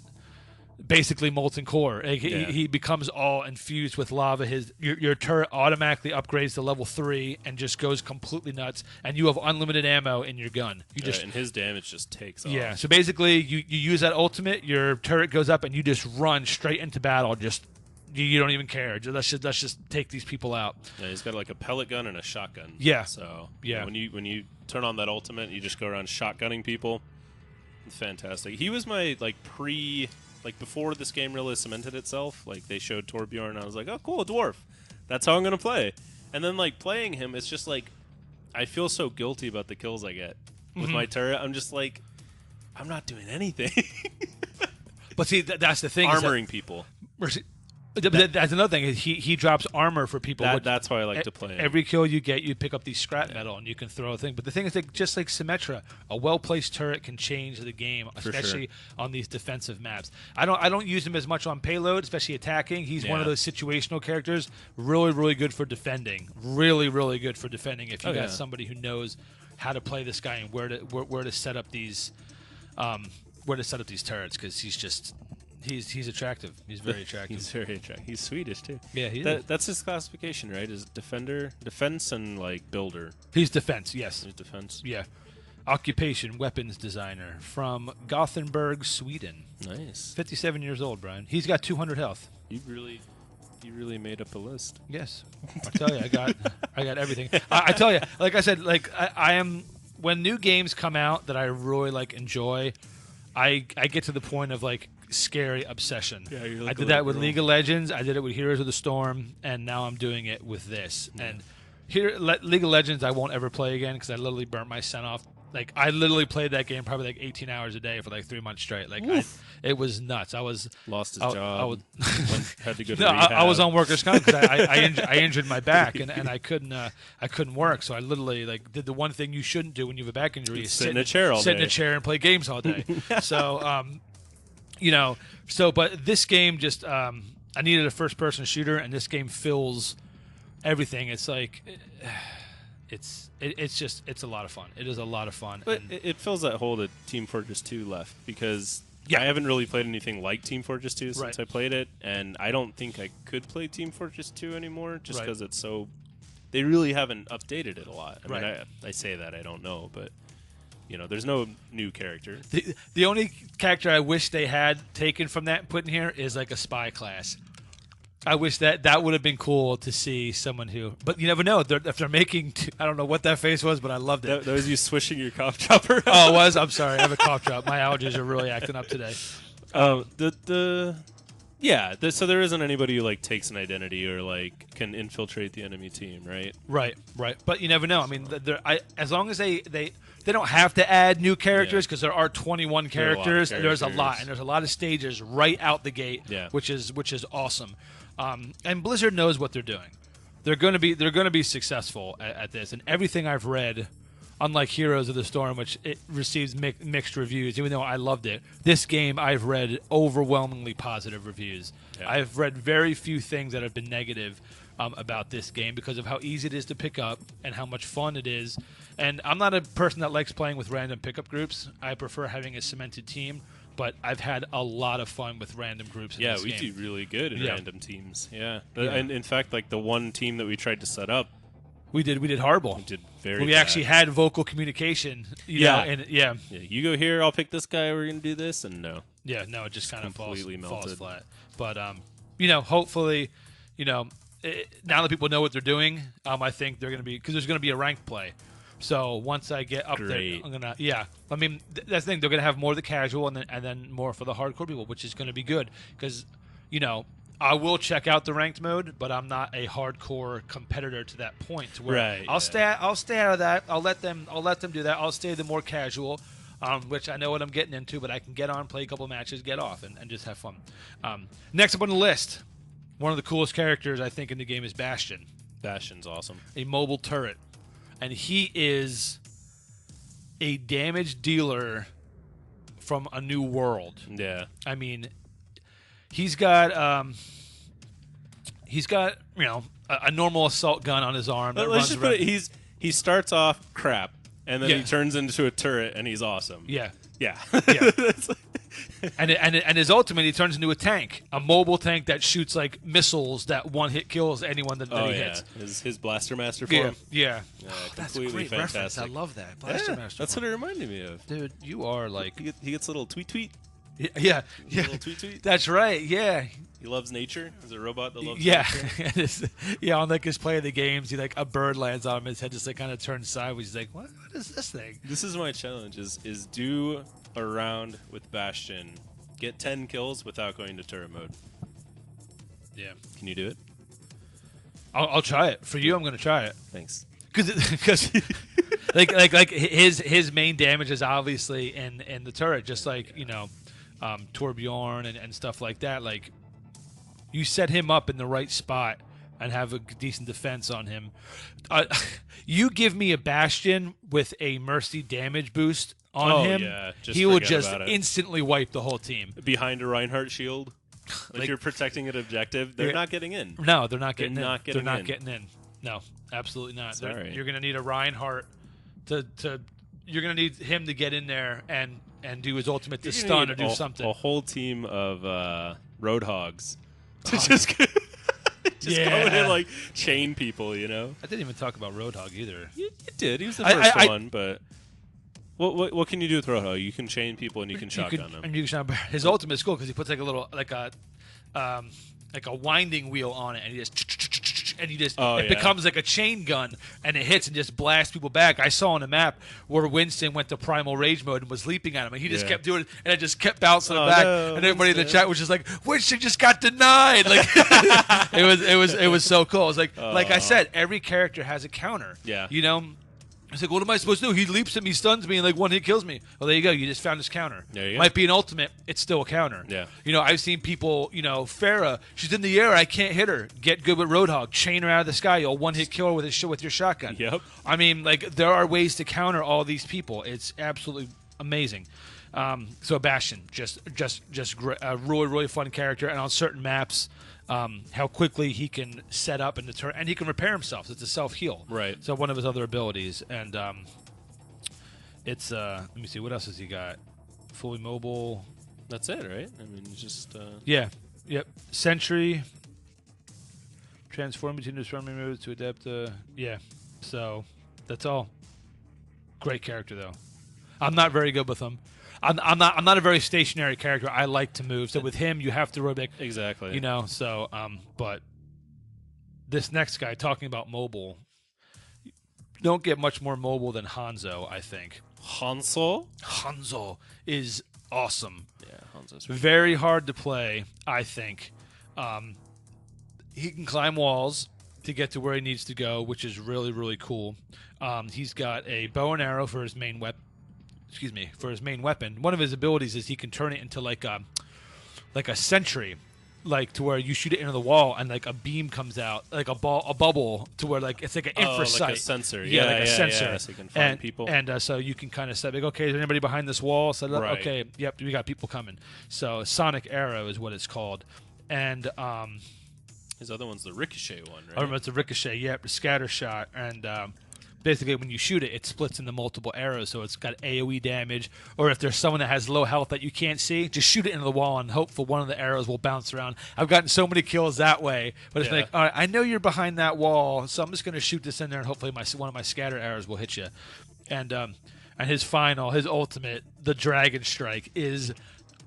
basically molten core. He becomes all infused with lava. Your turret automatically upgrades to level 3 and just goes completely nuts. And you have unlimited ammo in your gun. And his damage just takes off. Yeah. So basically, you use that ultimate. Your turret goes up, and you just run straight into battle. Just you don't even care. Let's just take these people out. Yeah, he's got like a pellet gun and a shotgun. Yeah. So yeah, when you turn on that ultimate, you just go around shotgunning people. It's fantastic. He was my before this game really cemented itself. Like they showed Torbjorn, and I was like, oh cool, a dwarf. That's how I'm gonna play. And then like playing him, it's just like I feel so guilty about the kills I get with my turret. I'm just like, I'm not doing anything. But see, that's the thing. Armoring people. That's another thing. He drops armor for people. That's why I like to play him. Every kill you get, you pick up these scrap metal, and you can throw a thing. But the thing is that just like Symmetra, a well-placed turret can change the game, especially on these defensive maps. I don't use him as much on payload, especially attacking. He's one of those situational characters. Really good for defending. Really good for defending. If you got somebody who knows how to play this guy and where to set up these turrets, because he's attractive. He's very attractive. He's very attractive. He's Swedish too. Yeah, that's his classification, right? Is defense, and like builder. He's defense. Yes. He's defense. Yeah. Occupation, weapons designer from Gothenburg, Sweden. Nice. 57 years old, Brian. He's got 200 health. You really made up a list. Yes. I tell you, I got everything. I tell you, like I said, like I am when new games come out that I really enjoy, I get to the point of like scary obsession. Yeah, you're I like did that with League of Legends. I did it with Heroes of the Storm, and now I'm doing it with this. Yeah. And League of Legends, I won't ever play again because I literally burnt my son off. Like I literally played that game probably like 18 hours a day for like 3 months straight. Like it was nuts. I was lost his job. Had to go to no, rehab. I was on workers' comp because I injured my back and I couldn't work. So I literally did the one thing you shouldn't do when you have a back injury: is sit in a chair all day. Sit in a chair and play games all day. So but this game just I needed a first-person shooter, and this game fills everything. It's like it's a lot of fun. It is a lot of fun. But it fills that hole that Team Fortress 2 left, because I haven't really played anything like Team Fortress 2 since I played it, and I don't think I could play Team Fortress 2 anymore just because it's so... They really haven't updated it a lot. I mean, I say that, I don't know, but... there's no new character. The only character I wish they had taken from that and put in here is like a spy class. I wish that would have been cool to see someone who... But you never know. If they're making... I don't know what that face was, but I loved it. That was you swishing your cough drop around. Oh, it was? I'm sorry. I have a cough drop. My allergies are really acting up today. So there isn't anybody who takes an identity or can infiltrate the enemy team, right? Right. But you never know. I mean, as long as they don't have to add new characters, because there are 21 characters. There's a lot, and there's a lot of stages right out the gate, which is awesome. And Blizzard knows what they're doing. They're going to be successful at this. And everything I've read, unlike Heroes of the Storm, which it receives mixed reviews, even though I loved it, this game I've read overwhelmingly positive reviews. Yeah. I've read very few things that have been negative about this game because of how easy it is to pick up and how much fun it is. And I'm not a person that likes playing with random pickup groups. I prefer having a cemented team. But I've had a lot of fun with random groups in this game. Yeah, we do really good in random teams. Yeah. And in fact, the one team that we tried to set up, we did horrible. We did very bad. We actually had vocal communication. You know, you go here, I'll pick this guy, we're going to do this, and no. Yeah, no, it just kind of falls flat. But, hopefully, now that people know what they're doing, I think they're going to be, because there's going to be a ranked play. So once I get up there, I'm gonna I mean, that's the thing. They're gonna have more of the casual and then more for the hardcore people, which is gonna be good because, I will check out the ranked mode, but I'm not a hardcore competitor to that point. To where I'll stay out of that. I'll let them do that. I'll stay the more casual, which I know what I'm getting into, but I can get on, play a couple matches, get off, and just have fun. Next up on the list, one of the coolest characters I think in the game is Bastion. Bastion's awesome. A mobile turret. And he is a damage dealer from a new world. Yeah. I mean, he's got a normal assault gun on his arm. Let's just put it. He starts off crap, and then he turns into a turret, and he's awesome. Yeah. Yeah. Yeah. and his ultimate, he turns into a tank, a mobile tank that shoots like missiles that one hit kills anyone that he hits. His Blaster Master form. Yeah. That's a great fantastic. reference. I love that. Blaster Master. That's what it reminded me of. Dude, you are like he gets a little tweet. Yeah. Little tweet. That's right. Yeah. He loves nature. He's a robot that loves nature. On like his play of the games, he a bird lands on him, his head just kind of turns sideways. He's like, what is this thing? This is my challenge: is do a round with Bastion, get 10 kills without going to turret mode. Yeah. Can you do it? I'll try it. For you, I'm going to try it. Thanks. Because like his main damage is obviously in the turret, just like Torbjorn and stuff like that. Like, you set him up in the right spot and have a decent defense on him. You give me a Bastion with a Mercy damage boost on him, he will just instantly wipe the whole team. Behind a Reinhardt shield, like you're protecting an objective. They're not getting in. No, they're not getting in. They're not getting in. No, absolutely not. Sorry. You're going to need a Reinhardt to. You're going to need him to get in there and do his ultimate to stun or do something. A whole team of Roadhogs to just go in and like chain people. I didn't even talk about Roadhog either. You did. He was the first one, but. What can you do with Roadhog? You can chain people and you can shotgun them. And his ultimate is cool because he puts like a little like a winding wheel on it, and he just becomes like a chain gun, and it hits and just blasts people back. I saw on the map where Winston went to primal rage mode and was leaping at him, and he just kept doing it, and it just kept bouncing back. And everybody in the chat was just like, Winston just got denied. Like it was so cool. It was like I said, every character has a counter. Yeah. I was like, what am I supposed to do? He leaps at me, stuns me, and like one hit kills me. Well, there you go. You just found his counter. There you go. Might be an ultimate. It's still a counter. Yeah. I've seen people, Farah, she's in the air. I can't hit her. Get good with Roadhog. Chain her out of the sky. You'll one hit kill her with your shotgun. Yep. I mean, like, there are ways to counter all these people. It's absolutely amazing. So Bastion, just great, a really, really fun character. And on certain maps, how quickly he can set up and deter, and he can repair himself. It's a self-heal. Right. So one of his other abilities, and it's let me see, what else has he got? Fully mobile. That's it, right? I mean, just yeah, yep. Sentry. Transform between transforming moves to adapt. Yeah. So that's all. Great character though. I'm not very good with him. I'm not a very stationary character. I like to move. So with him, you have to rotate. Exactly. So but this next guy, talking about mobile, don't get much more mobile than Hanzo, I think. Hanzo is awesome. Yeah, Hanzo's very hard to play, I think. He can climb walls to get to where he needs to go, which is really, really cool. He's got a bow and arrow for his main weapon. For his main weapon. One of his abilities is he can turn it into like a sentry, like to where you shoot it into the wall and like a beam comes out, like a bubble to where like it's like an infrasight. Like a sensor. Yeah, like a sensor. Yeah, so you can find people. And so you can kind of say, like, okay, is there anybody behind this wall? So right. Okay, yep, we got people coming. So Sonic Arrow is what it's called, and his other one's the Ricochet one, right? I remember it's the Ricochet. Yep, the scatter shot, and basically when you shoot it, it splits into multiple arrows, so it's got AoE damage. Or if there's someone that has low health that you can't see, just shoot it into the wall and hope for one of the arrows will bounce around. I've gotten so many kills that way, but it's like, all right, I know you're behind that wall, so I'm just going to shoot this in there, and hopefully one of my scatter arrows will hit you. And his ultimate, the Dragon Strike, is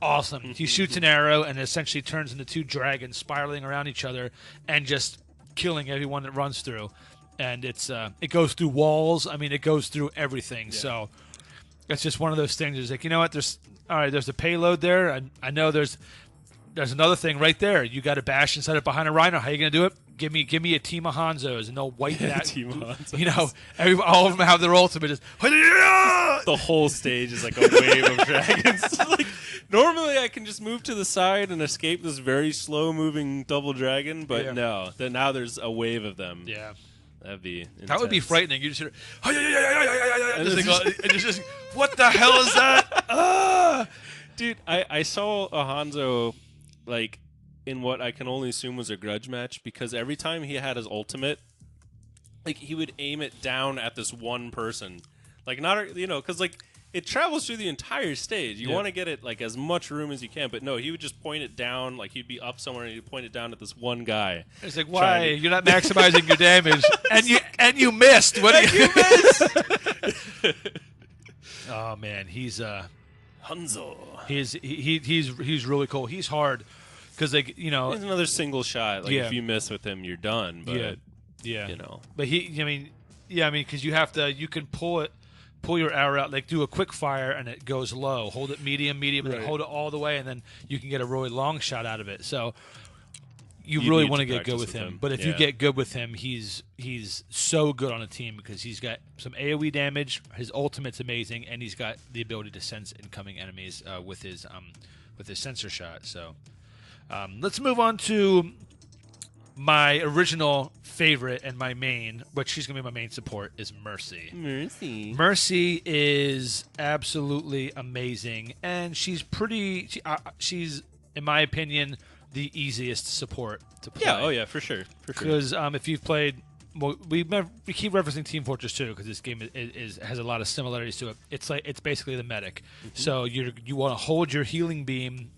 awesome. He shoots an arrow and it essentially turns into two dragons spiraling around each other and just killing everyone that runs through. and it goes through walls. I mean, it goes through everything. Yeah. So it's just one of those things. It's like, you know what? There's a payload there. I know there's another thing right there. You got to bash and set it behind a rhino. How you gonna do it? Give me a team of Hanzos, and they'll wipe that. Team of Hanzos. You know, all of them have their ultimate. Just The whole stage is like a wave of dragons. Like, normally I can just move to the side and escape this very slow-moving double dragon, but no. Now there's a wave of them. Yeah. That'd be intense. That would be frightening. You just hear, and it's just, what the hell is that? Dude, I saw a Hanzo, like, in what I can only assume was a grudge match, because every time he had his ultimate, like, he would aim it down at this one person. Like, not, you know, because, like, it travels through the entire stage. You want to get it, like, as much room as you can, but no, he would just point it down, like, he'd be up somewhere and he'd point it down at this one guy. It's like, why? You're not maximizing your damage. And you missed. What do you miss? Oh, man, he's Hanzo. He's really cool. He's hard. Because, like, you know, it's another single shot. Like, if you miss with him, you're done. But you know, but because you can pull your arrow out, like do a quick fire, and it goes low. Hold it medium, and then hold it all the way, and then you can get a really long shot out of it. So you really want to get good with him. But if you get good with him, he's so good on a team because he's got some AoE damage. His ultimate's amazing, and he's got the ability to sense incoming enemies with his sensor shot. So. Let's move on to my original favorite and my main, which she's going to be my main support, is Mercy. Mercy is absolutely amazing, and she's she's, in my opinion, the easiest support to play. Yeah, for sure. Because if you've played... Well, we keep referencing Team Fortress 2 because this game has a lot of similarities to it. It's basically the medic. Mm-hmm. So you want to hold your healing beam.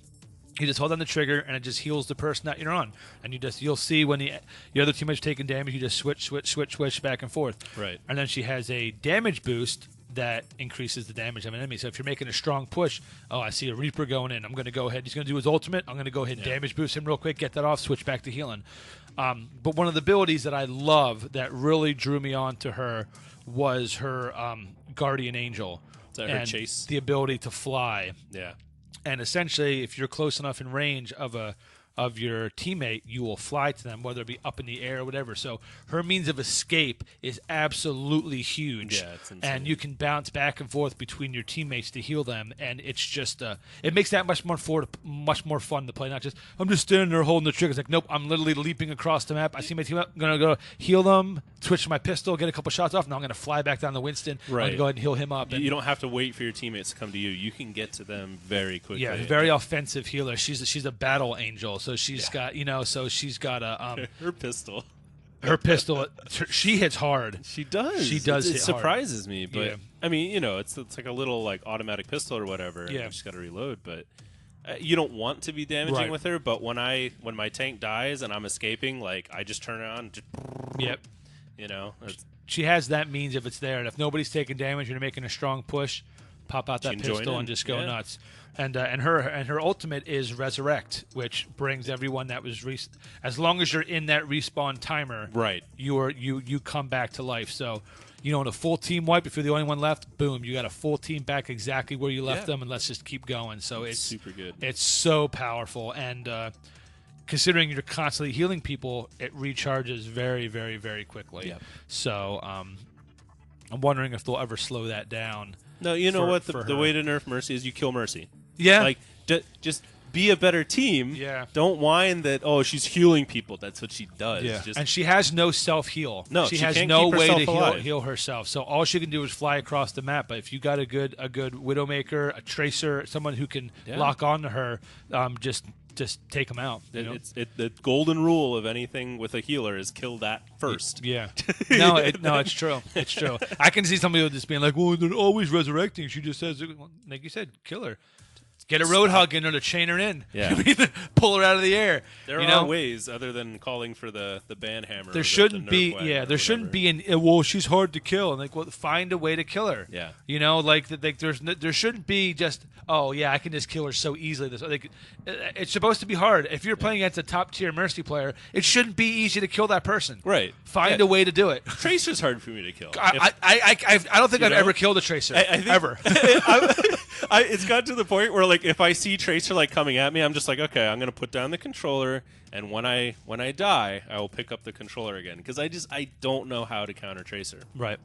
You just hold on the trigger, and it just heals the person that you're on. And you'll see when the other teammate's taking damage, you just switch back and forth. Right. And then she has a damage boost that increases the damage of an enemy. So if you're making a strong push, I see a Reaper going in. I'm going to go ahead. He's going to do his ultimate. I'm going to go ahead and damage boost him real quick, get that off, switch back to healing. But one of the abilities that I love that really drew me on to her was her Guardian Angel. Is that her chase? The ability to fly. Yeah. And essentially, if you're close enough in range of your teammate, you will fly to them, whether it be up in the air or whatever. So her means of escape is absolutely huge. Yeah, it's insane. And you can bounce back and forth between your teammates to heal them, and it's just it makes that much more fun to play. Not just I'm just standing there holding the trigger. It's like, nope, I'm literally leaping across the map. I see my team up. I'm gonna go heal them, switch to my pistol, get a couple shots off. Now I'm gonna fly back down to Winston. Right. I'm gonna go ahead and heal him up. You don't have to wait for your teammates to come to you. You can get to them very quickly. Yeah, very offensive healer. She's a battle angel. So she's got, she's got a her pistol. Her pistol, she hits hard. She does. She does. It surprises me, but yeah. I mean, it's like a little like automatic pistol or whatever. Yeah, you just got to reload. But you don't want to be damaging with her. But when my tank dies and I'm escaping, like I just turn it on. Just, yep. She has that means if it's there, and if nobody's taking damage, you're making a strong push. Pop out that pistol and just go nuts. And her ultimate is Resurrect, which brings everyone that was as long as you're in that respawn timer, right? You come back to life. So, in a full team wipe, if you're the only one left, boom, you got a full team back exactly where you left them, and let's just keep going. So it's super good. It's so powerful, and considering you're constantly healing people, it recharges very, very, very quickly. Yep. So I'm wondering if they'll ever slow that down. No, what? The way to nerf Mercy is you kill Mercy. Yeah. Like, just be a better team. Yeah. Don't whine that, she's healing people. That's what she does. Yeah. And she has no self-heal. No, she has no way to heal herself. So all she can do is fly across the map. But if you got a good Widowmaker, a Tracer, someone who can lock onto her, just take them out. The golden rule of anything with a healer is kill that first. Yeah. No, it's true. It's true. I can see somebody just being like, well, they're always resurrecting. She just says, like you said, kill her. Get a Roadhog in her to chain her in. Yeah. Pull her out of the air. There are ways other than calling for the ban hammer. There or shouldn't the be. Nerf wagon Yeah, or there shouldn't whatever. be an. Well, she's hard to kill, and like, well, find a way to kill her. Yeah. There shouldn't be just. Oh yeah, I can just kill her so easily. It's supposed to be hard. If you're playing against a top tier Mercy player, it shouldn't be easy to kill that person. Right. Find a way to do it. Tracer's hard for me to kill. I don't think I've ever killed a Tracer. I think, ever. It's got to the point where like if I see Tracer like coming at me, I'm just like, okay, I'm gonna put down the controller, and when I die, I will pick up the controller again because I don't know how to counter Tracer. Right.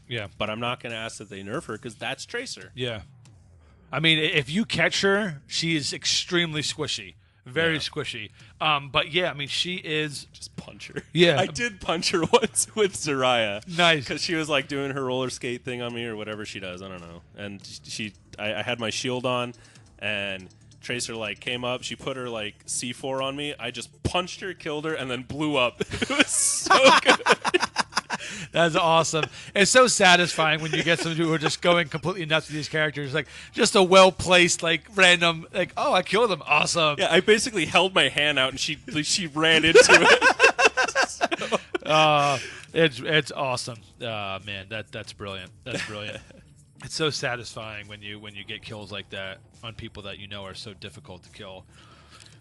Yeah. But I'm not gonna ask that they nerf her because that's Tracer. Yeah. I mean, if you catch her, she is extremely squishy. Very squishy. But yeah, I mean, she is. Just punch her. Yeah. I did punch her once with Zarya. Nice. Because she was like doing her roller skate thing on me or whatever she does. I don't know. And I had my shield on, and Tracer like came up. She put her like C4 on me. I just punched her, killed her, and then blew up. It was so good. That's awesome. It's so satisfying when you get some who are just going completely nuts with these characters. Like, just a well-placed, like, random, like, oh, I killed them. Awesome. Yeah, I basically held my hand out, and she ran into it. It's awesome. Man, that's brilliant. That's brilliant. It's so satisfying when you get kills like that on people that you know are so difficult to kill.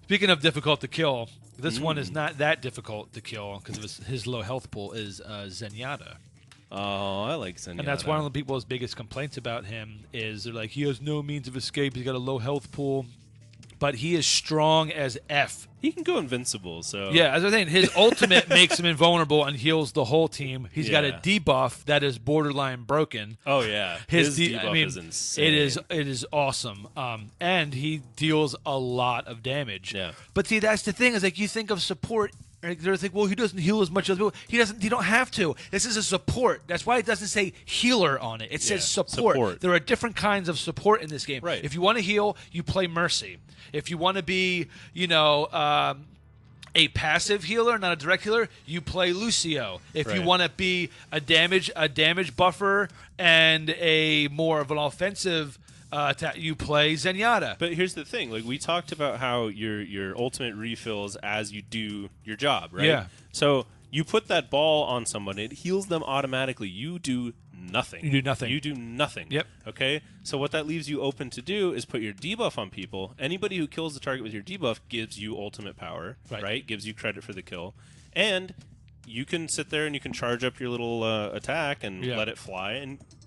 Speaking of difficult to kill, this one is not that difficult to kill because of his low health pool is Zenyatta. Oh, I like Zenyatta. And that's one of the people's biggest complaints about him is they're like, he has no means of escape. He's got a low health pool. But he is strong as F. He can go invincible, so... Yeah, as I was saying, his ultimate makes him invulnerable and heals the whole team. He's got a debuff that is borderline broken. Oh, yeah. His debuff is insane. It is awesome. And he deals a lot of damage. Yeah. But see, that's the thing, is like you think of support... They're like, well, he doesn't heal as much as people. He doesn't. You don't have to. This is a support. That's why it doesn't say healer on it. It says support. There are different kinds of support in this game. Right. If you want to heal, you play Mercy. If you want to be, a passive healer, not a direct healer, you play Lucio. If you want to be a damage buffer and a more of an offensive. You play Zenyatta. But here's the thing: like we talked about how your ultimate refills as you do your job, right? Yeah. So you put that ball on someone, it heals them automatically. You do nothing. You do nothing. You do nothing. Yep. Okay. So what that leaves you open to do is put your debuff on people. Anybody who kills the target with your debuff gives you ultimate power, right? Gives you credit for the kill, and you can sit there and you can charge up your little attack and let it fly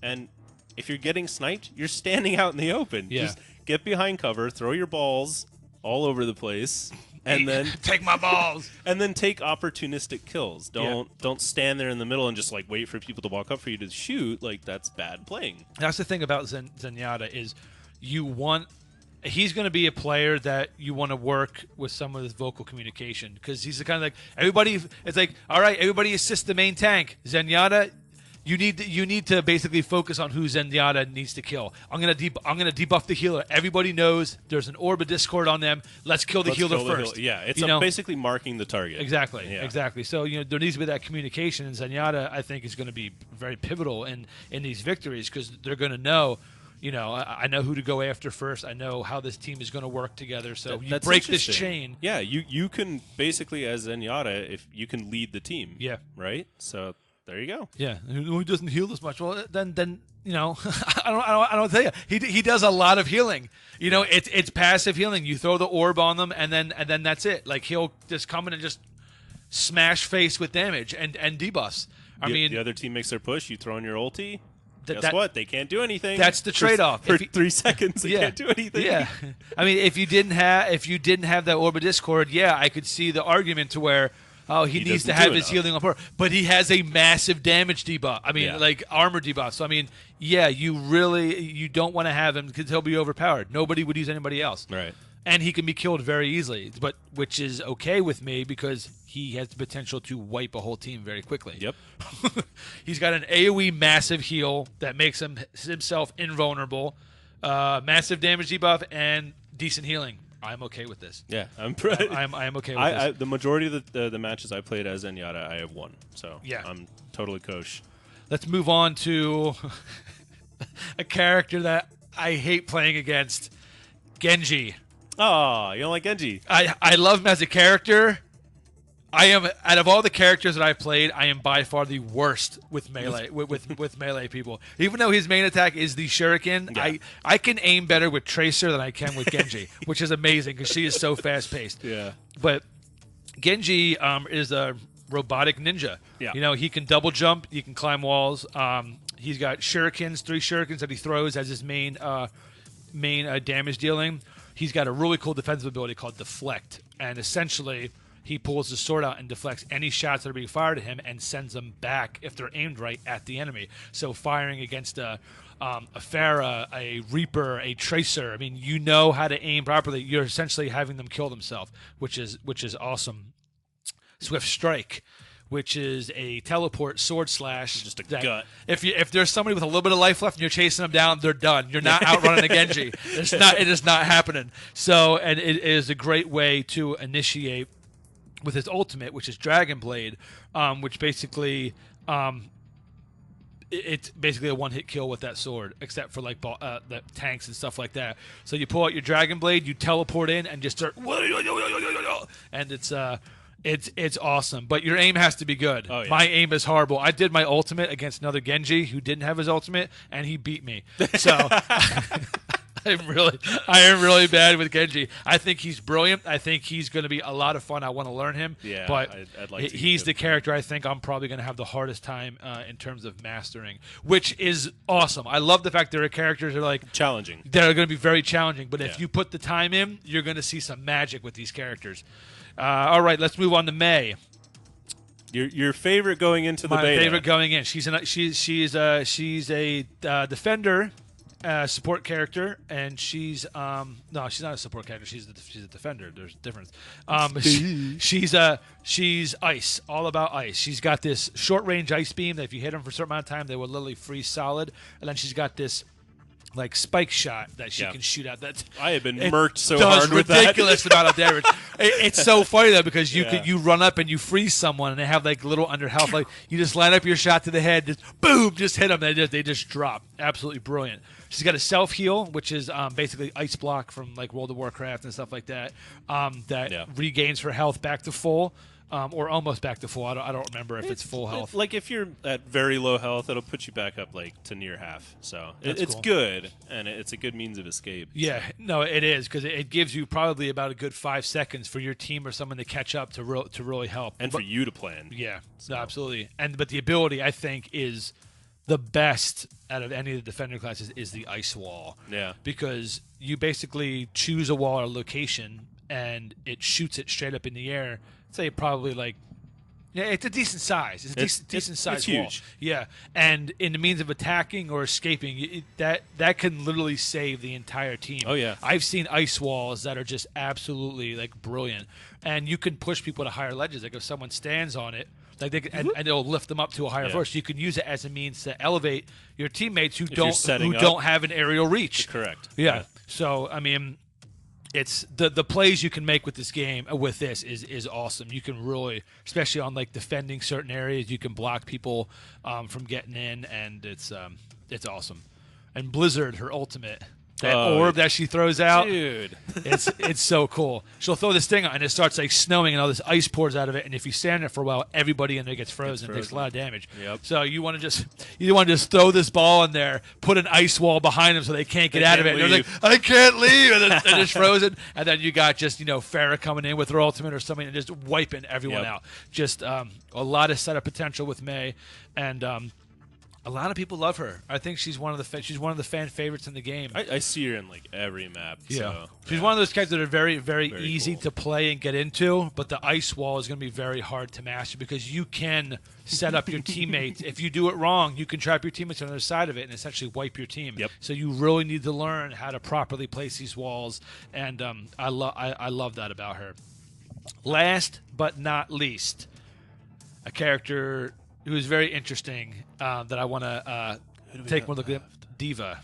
and if you're getting sniped, you're standing out in the open. Yeah. Just get behind cover, throw your balls all over the place, and then take my balls. And then take opportunistic kills. Don't stand there in the middle and just like wait for people to walk up for you to shoot. Like that's bad playing. That's the thing about Zenyatta is he's going to be a player that you want to work with some of his vocal communication because he's the kind of like everybody. It's like all right, everybody assist the main tank. Zenyatta. You need to basically focus on who Zenyatta needs to kill. I'm gonna debuff the healer. Everybody knows there's an orb of discord on them. Let's kill the healer first. Yeah, it's basically marking the target. Exactly. So there needs to be that communication, and Zenyatta I think is going to be very pivotal in these victories because they're going to know. I know who to go after first. I know how this team is going to work together. So you break this chain. Yeah, you can basically as Zenyatta if you can lead the team. Yeah. Right. So. There you go. Yeah, he doesn't heal as much. Well, then I don't tell you. He does a lot of healing. It's passive healing. You throw the orb on them, and then that's it. Like he'll just come in and just smash face with damage and debuffs. I mean, the other team makes their push. You throw in your ulti. Guess what? They can't do anything. That's the trade-off. For 3 seconds, they can't do anything. Yeah, I mean, if you didn't have that orb of discord, I could see the argument to where. Oh, he needs to have his healing on power. But he has a massive damage debuff. I mean, like armor debuff. So, I mean, you don't want to have him because he'll be overpowered. Nobody would use anybody else. Right. And he can be killed very easily, which is okay with me because he has the potential to wipe a whole team very quickly. Yep. He's got an AoE massive heal that makes himself invulnerable, massive damage debuff, and decent healing. I'm okay with this. Yeah, I'm okay with this. The majority of the matches I played as Zenyatta, I have won. So I'm totally kosher. Let's move on to a character that I hate playing against. Genji. Oh, you don't like Genji? I love him as a character. I am, out of all the characters that I've played, I am by far the worst with melee with melee people. Even though his main attack is the shuriken, Yeah. I can aim better with Tracer than I can with Genji, which is amazing because she is so fast paced. Yeah. But Genji is a robotic ninja. Yeah. You know, he can double jump, he can climb walls. He's got shurikens, 3 shurikens that he throws as his main damage dealing. He's got a really cool defensive ability called Deflect, and essentially he pulls his sword out and deflects any shots that are being fired at him and sends them back if they're aimed right at the enemy. So firing against a Pharah, a Reaper, a Tracer. I mean, you know how to aim properly. You're essentially having them kill themselves, which is awesome. Swift Strike, which is a teleport sword slash. Just a gut. If there's somebody with a little bit of life left and you're chasing them down, they're done. You're not outrunning a Genji. It is not happening. So, and it is a great way to initiate with his ultimate, which is Dragon Blade, which basically it's basically a one-hit kill with that sword, except for like the tanks and stuff like that. So you pull out your Dragon Blade, you teleport in, and just start, and it's awesome. But your aim has to be good. Oh, yeah. My aim is horrible. I did my ultimate against another Genji who didn't have his ultimate, and he beat me. So I am really bad with Genji. I think he's brilliant. I think he's going to be a lot of fun. I want to learn him. Yeah, but I'd like to he's the character I think I'm probably going to have the hardest time in terms of mastering, which is awesome. I love the fact there are characters that are like challenging. that are going to be very challenging. But if Yeah. you put the time in, you're going to see some magic with these characters. All right, let's move on to Mei. Your favorite going into the My beta. favorite going in. She's a defender. Support character, and she's no, she's not a support character. She's a defender. There's a difference. She's ice, all about ice. She's got this short range ice beam that if you hit them for a certain amount of time, they will literally freeze solid. And then she's got this like spike shot that she can shoot out. That I have been murked so does hard with that. ridiculous amount of damage. It's so funny though because Yeah. you run up and you freeze someone and they have like little under health. Like you just line up your shot to the head, just boom, just hit them. They just drop. Absolutely brilliant. She's got a self heal, which is basically ice block from like World of Warcraft and stuff like that. Regains her health back to full. Or almost back to full. I don't remember if it's full health. Like if you're at very low health, it'll put you back up like to near half. So it's cool. good, and it's a good means of escape. Yeah, no, it is because it gives you probably about a good 5 seconds for your team or someone to catch up to really help, And for you to plan. Yeah, no, absolutely. But the ability I think is the best out of any of the defender classes is the ice wall. Yeah, because you basically choose a wall or location and it shoots it straight up in the air. Say probably like, yeah, it's a decent size. It's a decent size it's wall. huge. Yeah, and in the means of attacking or escaping, that can literally save the entire team. Oh, yeah. I've seen ice walls that are just absolutely like brilliant, and you can push people to higher ledges. Like if someone stands on it, like they can, and it'll lift them up to a higher floor. So you can use it as a means to elevate your teammates who don't have an aerial reach. Correct. Yeah. So I mean, it's the plays you can make with this game with this is awesome. You can really, especially on like defending certain areas, you can block people from getting in, and it's awesome. And Blizzard, her ultimate, that orb that she throws out, Dude. it's so cool. She'll throw this thing out, and it starts like snowing, and all this ice pours out of it. And if you stand there for a while, everybody in there gets frozen. It takes a lot of damage. Yep. So you want to just throw this ball in there, put an ice wall behind them so they can't get out of it. And they're like, I can't leave, and then they're just frozen. And then you got just Farrah coming in with her ultimate or something and just wiping everyone out. Just a lot of setup potential with Mei, and a lot of people love her. I think she's one of the fan favorites in the game. I see her in like every map. Yeah, So, she's one of those characters that are very, very easy cool. to play and get into, but the ice wall is going to be very hard to master because you can set up your teammates. If you do it wrong, you can trap your teammates on the other side of it and essentially wipe your team. Yep. So you really need to learn how to properly place these walls, and I love that about her. Last but not least, a character who is very interesting that I want to take one look at. Diva.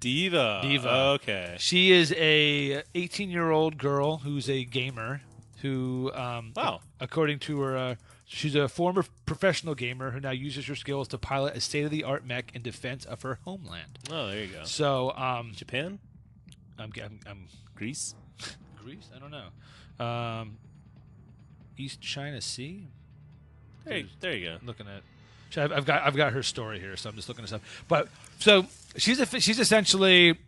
Okay. She is a 18-year-old girl who's a gamer who, according to her, she's a former professional gamer who now uses her skills to pilot a state-of-the-art mech in defense of her homeland. Oh, there you go. So, Japan? I'm Greece. Greece. I don't know. East China Sea. Hey, there you go. I'm looking at. I've got her story here, so I'm just looking this up. But so she's essentially.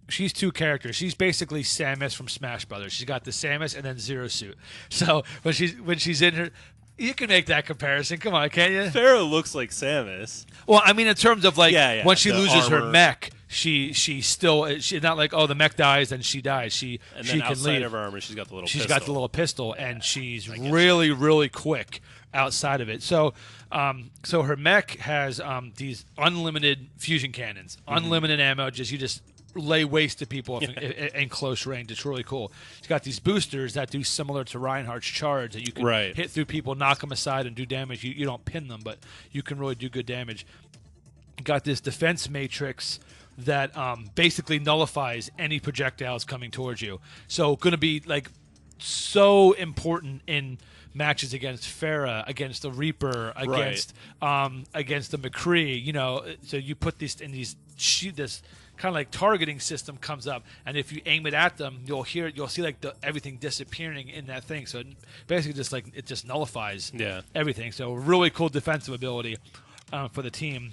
She's two characters. She's basically Samus from Smash Brothers. She's got the Samus and then Zero Suit. So when she's in her, you can make that comparison. Come on, can't you? Pharaoh looks like Samus. Well, I mean, in terms of like when she the loses her armor. mech, she's not like, oh, the mech dies and she dies. She then can outside leave. of her armor, she's got the little. She's pistol. got the little pistol, and she's really quick outside of it. So, so her mech has these unlimited fusion cannons, unlimited ammo. You just lay waste to people in close range. It's really cool. She's got these boosters that do similar to Reinhardt's charge that you can hit through people, knock them aside, and do damage. You don't pin them, but you can really do good damage. Got this defense matrix that basically nullifies any projectiles coming towards you. So going to be like so important in matches against Pharah, against the Reaper, against the McCree. You know, so you put this in these this kind of like targeting system comes up, and if you aim it at them, you'll see like everything disappearing in that thing. So basically, just like it just nullifies everything. So really cool defensive ability for the team.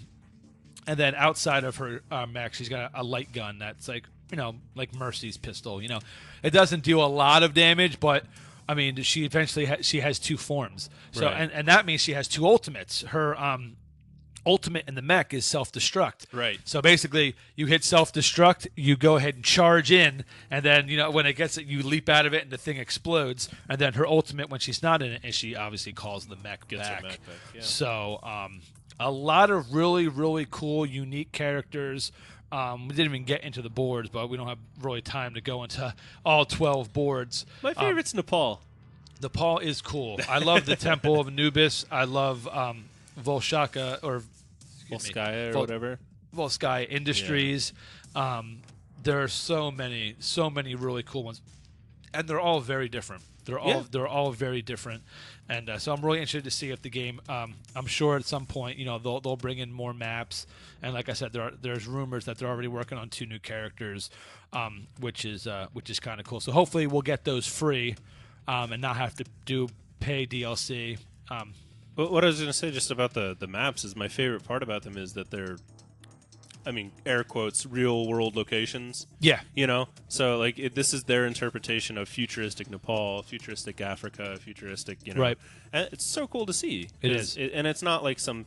And then outside of her mech, she's got a light gun that's like, you know, like Mercy's pistol. You know, it doesn't do a lot of damage, but I mean, she eventually she has two forms. So and that means she has two ultimates. Her ultimate in the mech is self-destruct. Right. So basically, you hit self-destruct, you go ahead and charge in, and then, you know, when it gets it, you leap out of it, and the thing explodes. And then her ultimate, when she's not in it, and she obviously calls the mech Gets back. her mech back. Yeah. So a lot of really cool, unique characters. We didn't even get into the boards, but we don't have really time to go into all 12 boards. My favorite's Nepal. Nepal is cool. I love the Temple of Anubis. I love Volshaka or Volskaya or whatever. Volskaya Industries. There are so many really cool ones, and they're all very different. They're all very different, and so I'm really interested to see if the game. I'm sure at some point, you know, they'll bring in more maps, and like I said, there's rumors that they're already working on 2 new characters, which is kind of cool. So hopefully we'll get those free, and not have to pay DLC. What I was going to say just about the maps is my favorite part about them is that they're, I mean, air quotes, real world locations. Yeah. You know? So, like, this is their interpretation of futuristic Nepal, futuristic Africa, futuristic, you know. Right. And it's so cool to see. It is. And it's not like some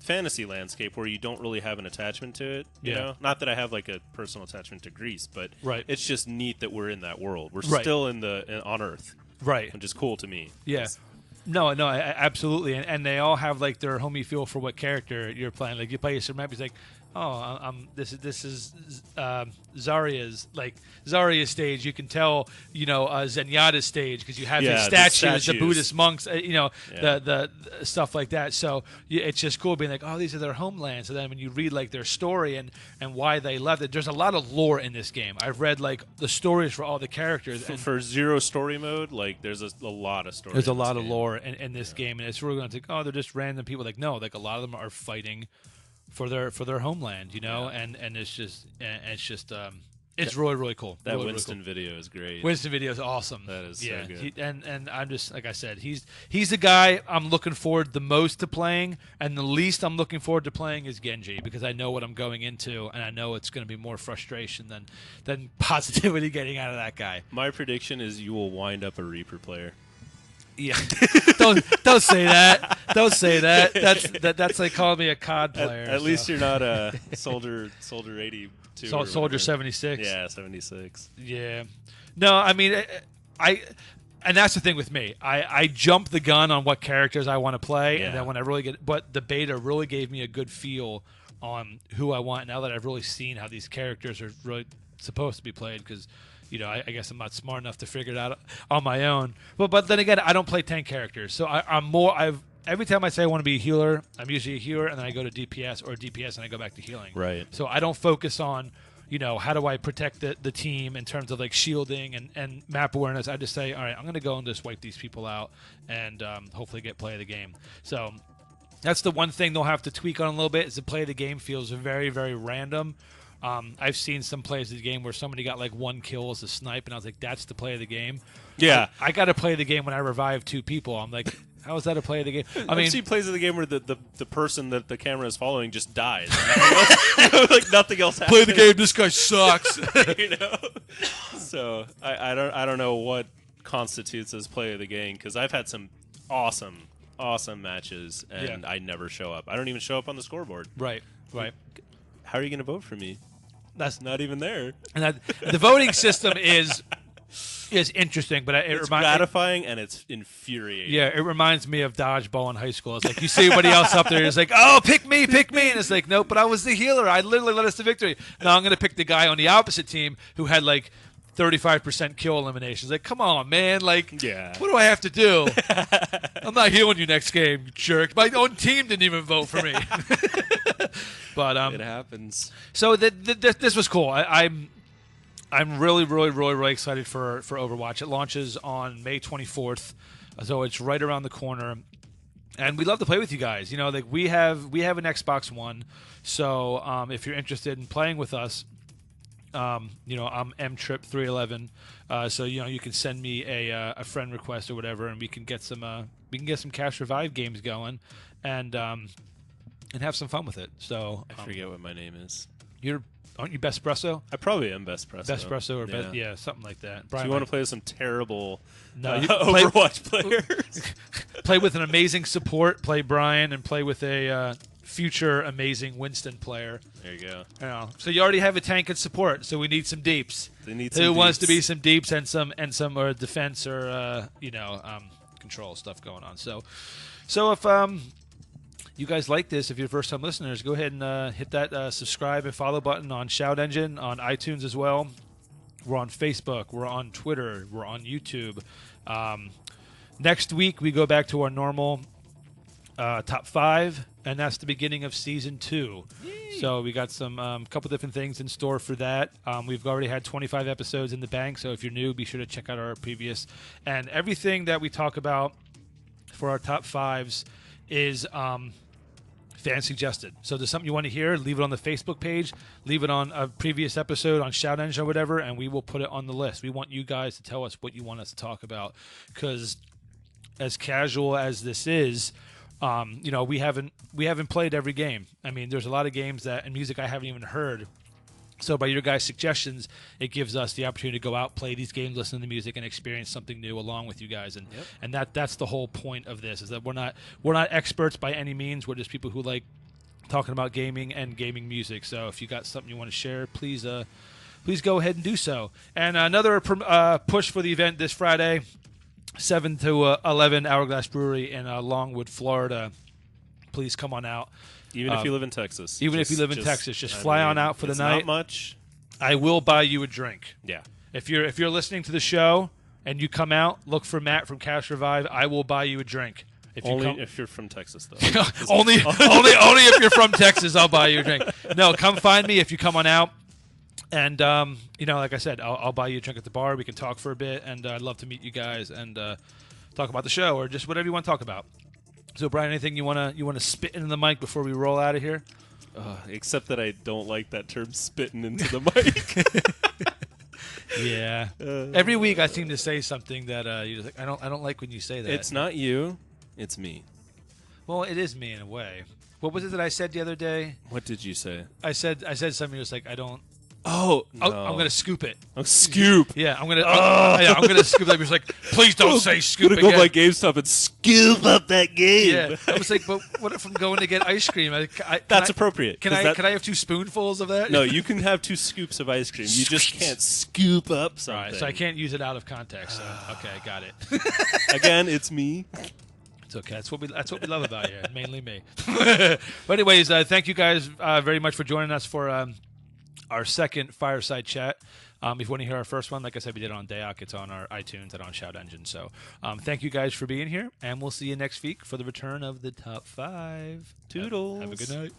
fantasy landscape where you don't really have an attachment to it. You know? Not that I have, like, a personal attachment to Greece, but it's just neat that we're in that world. We're still on Earth. Right. Which is cool to me. Yeah. No, absolutely, and they all have like their homey feel for what character you're playing. Like you play a certain map, it's like, oh, this is Zarya's stage. You can tell, you know, Zenyatta's stage because you have these statues, the Buddhist monks, you know, the stuff like that. So it's just cool being like, oh, these are their homelands. And then when you read like their story and why they left it, there's a lot of lore in this game. I've read like the stories for all the characters. For zero story mode, like there's a lot of stories. There's a lot of lore in this game, and it's really going to think, oh, they're just random people. Like no, like a lot of them are fighting for their homeland, you know, and it's really cool. That really, Winston really cool. video is great. Winston video is awesome. That is so good. And I'm just like I said, he's the guy I'm looking forward the most to playing, and the least I'm looking forward to playing is Genji because I know what I'm going into, and I know it's going to be more frustration than positivity getting out of that guy. My prediction is you will wind up a Reaper player. Yeah, don't say that. Don't say that. That's like calling me a COD player. At least you're not a Soldier 82. Soldier 76. Yeah, 76. Yeah. No, I mean, and that's the thing with me. I jump the gun on what characters I want to play, and then when I really but the beta really gave me a good feel on who I want. Now that I've really seen how these characters are really supposed to be played, because you know, I guess I'm not smart enough to figure it out on my own. But then again, I don't play tank characters, so every time I say I want to be a healer, I'm usually a healer, and then I go to DPS or DPS, and I go back to healing. Right. So I don't focus on, you know, how do I protect the team in terms of like shielding and map awareness. I just say, all right, I'm going to go and just wipe these people out and hopefully get play of the game. So that's the one thing they'll have to tweak on a little bit is the play of the game feels very, very random I've seen some plays of the game where somebody got like 1 kill as a snipe, and I was like, that's the play of the game. Yeah. I got to play the game when I revive 2 people. I'm like, how is that a play of the game? I mean, I've seen plays of the game where the person that the camera is following just dies. Like nothing else happens. play the game. This guy sucks. You know. So I don't know what constitutes as play of the game, because I've had some awesome matches and I never show up. I don't even show up on the scoreboard. Right. How are you going to vote for me? That's Not even there. and the voting system is interesting, but It's gratifying and it's infuriating. Yeah, it reminds me of dodgeball in high school. It's like you see everybody else up there, it's like, oh, pick me, and it's like, nope, but I was the healer. I literally led us to victory. Now I'm going to pick the guy on the opposite team who had like 35% kill eliminations. Like, come on, man. Like, Yeah. what do I have to do? I'm not healing you next game, you jerk. My own team didn't even vote for me. But It happens. so this was cool. I'm really excited for Overwatch. It launches on May 24th, so it's right around the corner. And we'd love to play with you guys. You know, like we have an Xbox One, so if you're interested in playing with us, you know, I'm mtrip311, so you know you can send me a friend request or whatever, and we can get some Cash Revive games going, and have some fun with it. So I forget what my name is. Aren't you Bestpresso? I probably am Bestpresso. Bestpresso or yeah, something like that. Do you want to play with some terrible play- Overwatch players? Play with an amazing support. Play Brian and play with a future amazing Winston player. There you go. You know, so you already have a tank and support. So we need some deeps. They need Who some wants to deeps. be some deeps and some or defense or control stuff going on. So if you guys like this, if you're first time listeners, go ahead and hit that subscribe and follow button on Shout Engine, on iTunes as well. We're on Facebook. We're on Twitter. We're on YouTube. Next week, we go back to our normal top 5, and that's the beginning of season 2. Yay. So we got some couple different things in store for that. We've already had 25 episodes in the bank, so if you're new, be sure to check out our previous. And everything that we talk about for our top 5s is fan suggested. So if there's something you want to hear, leave it on the Facebook page, leave it on a previous episode on Shout Engine or whatever, and we will put it on the list. We want you guys to tell us what you want us to talk about, because as casual as this is, you know, we haven't played every game. I mean, there's a lot of games and music I haven't even heard. So by your guys' suggestions, it gives us the opportunity to go out, play these games, listen to the music, and experience something new along with you guys. And that's the whole point of this, is that we're not experts by any means. We're just people who like talking about gaming and gaming music. So if you got something you want to share, please go ahead and do so. And another push for the event this Friday, 7 to 11, Hourglass Brewery in Longwood, Florida. Please come on out. Even if you live in Texas. If you live in Texas, just fly on out for the night. Not much. I will buy you a drink. Yeah. If you're listening to the show and you come out, look for Matt from Cash Revive. I will buy you a drink. If you're from Texas, though. only if you're from Texas, I'll buy you a drink. No, come find me if you come on out. And you know, like I said, I'll buy you a drink at the bar. We can talk for a bit, and I'd love to meet you guys and talk about the show or just whatever you want to talk about. So, Brian, anything you wanna spit into the mic before we roll out of here? Except that I don't like that term, spitting into the mic. Yeah. Every week I seem to say something that you're just like, I don't like when you say that. It's not you, it's me. Well, it is me in a way. What was it that I said the other day? What did you say? I said something just like, I don't. Oh, no. I'm gonna scoop it. Oh, scoop. Yeah, I'm gonna scoop it. He was like, please don't say scoop I'm again. gonna go by GameStop and scoop up that game. Yeah, I was like, but what if I'm going to get ice cream? That's appropriate. Can I have 2 spoonfuls of that? No, you can have 2 scoops of ice cream. You just can't scoop up something. All right, so I can't use it out of context. So. Okay, got it. Again, it's me. It's okay. That's what we love about you. Mainly me. But anyways, thank you guys very much for joining us for our second Fireside Chat. If you want to hear our first one, like I said, we did it on Dayak. It's on our iTunes and on Shout Engine. So thank you guys for being here, and we'll see you next week for the return of the top 5. Toodles. Have a good night.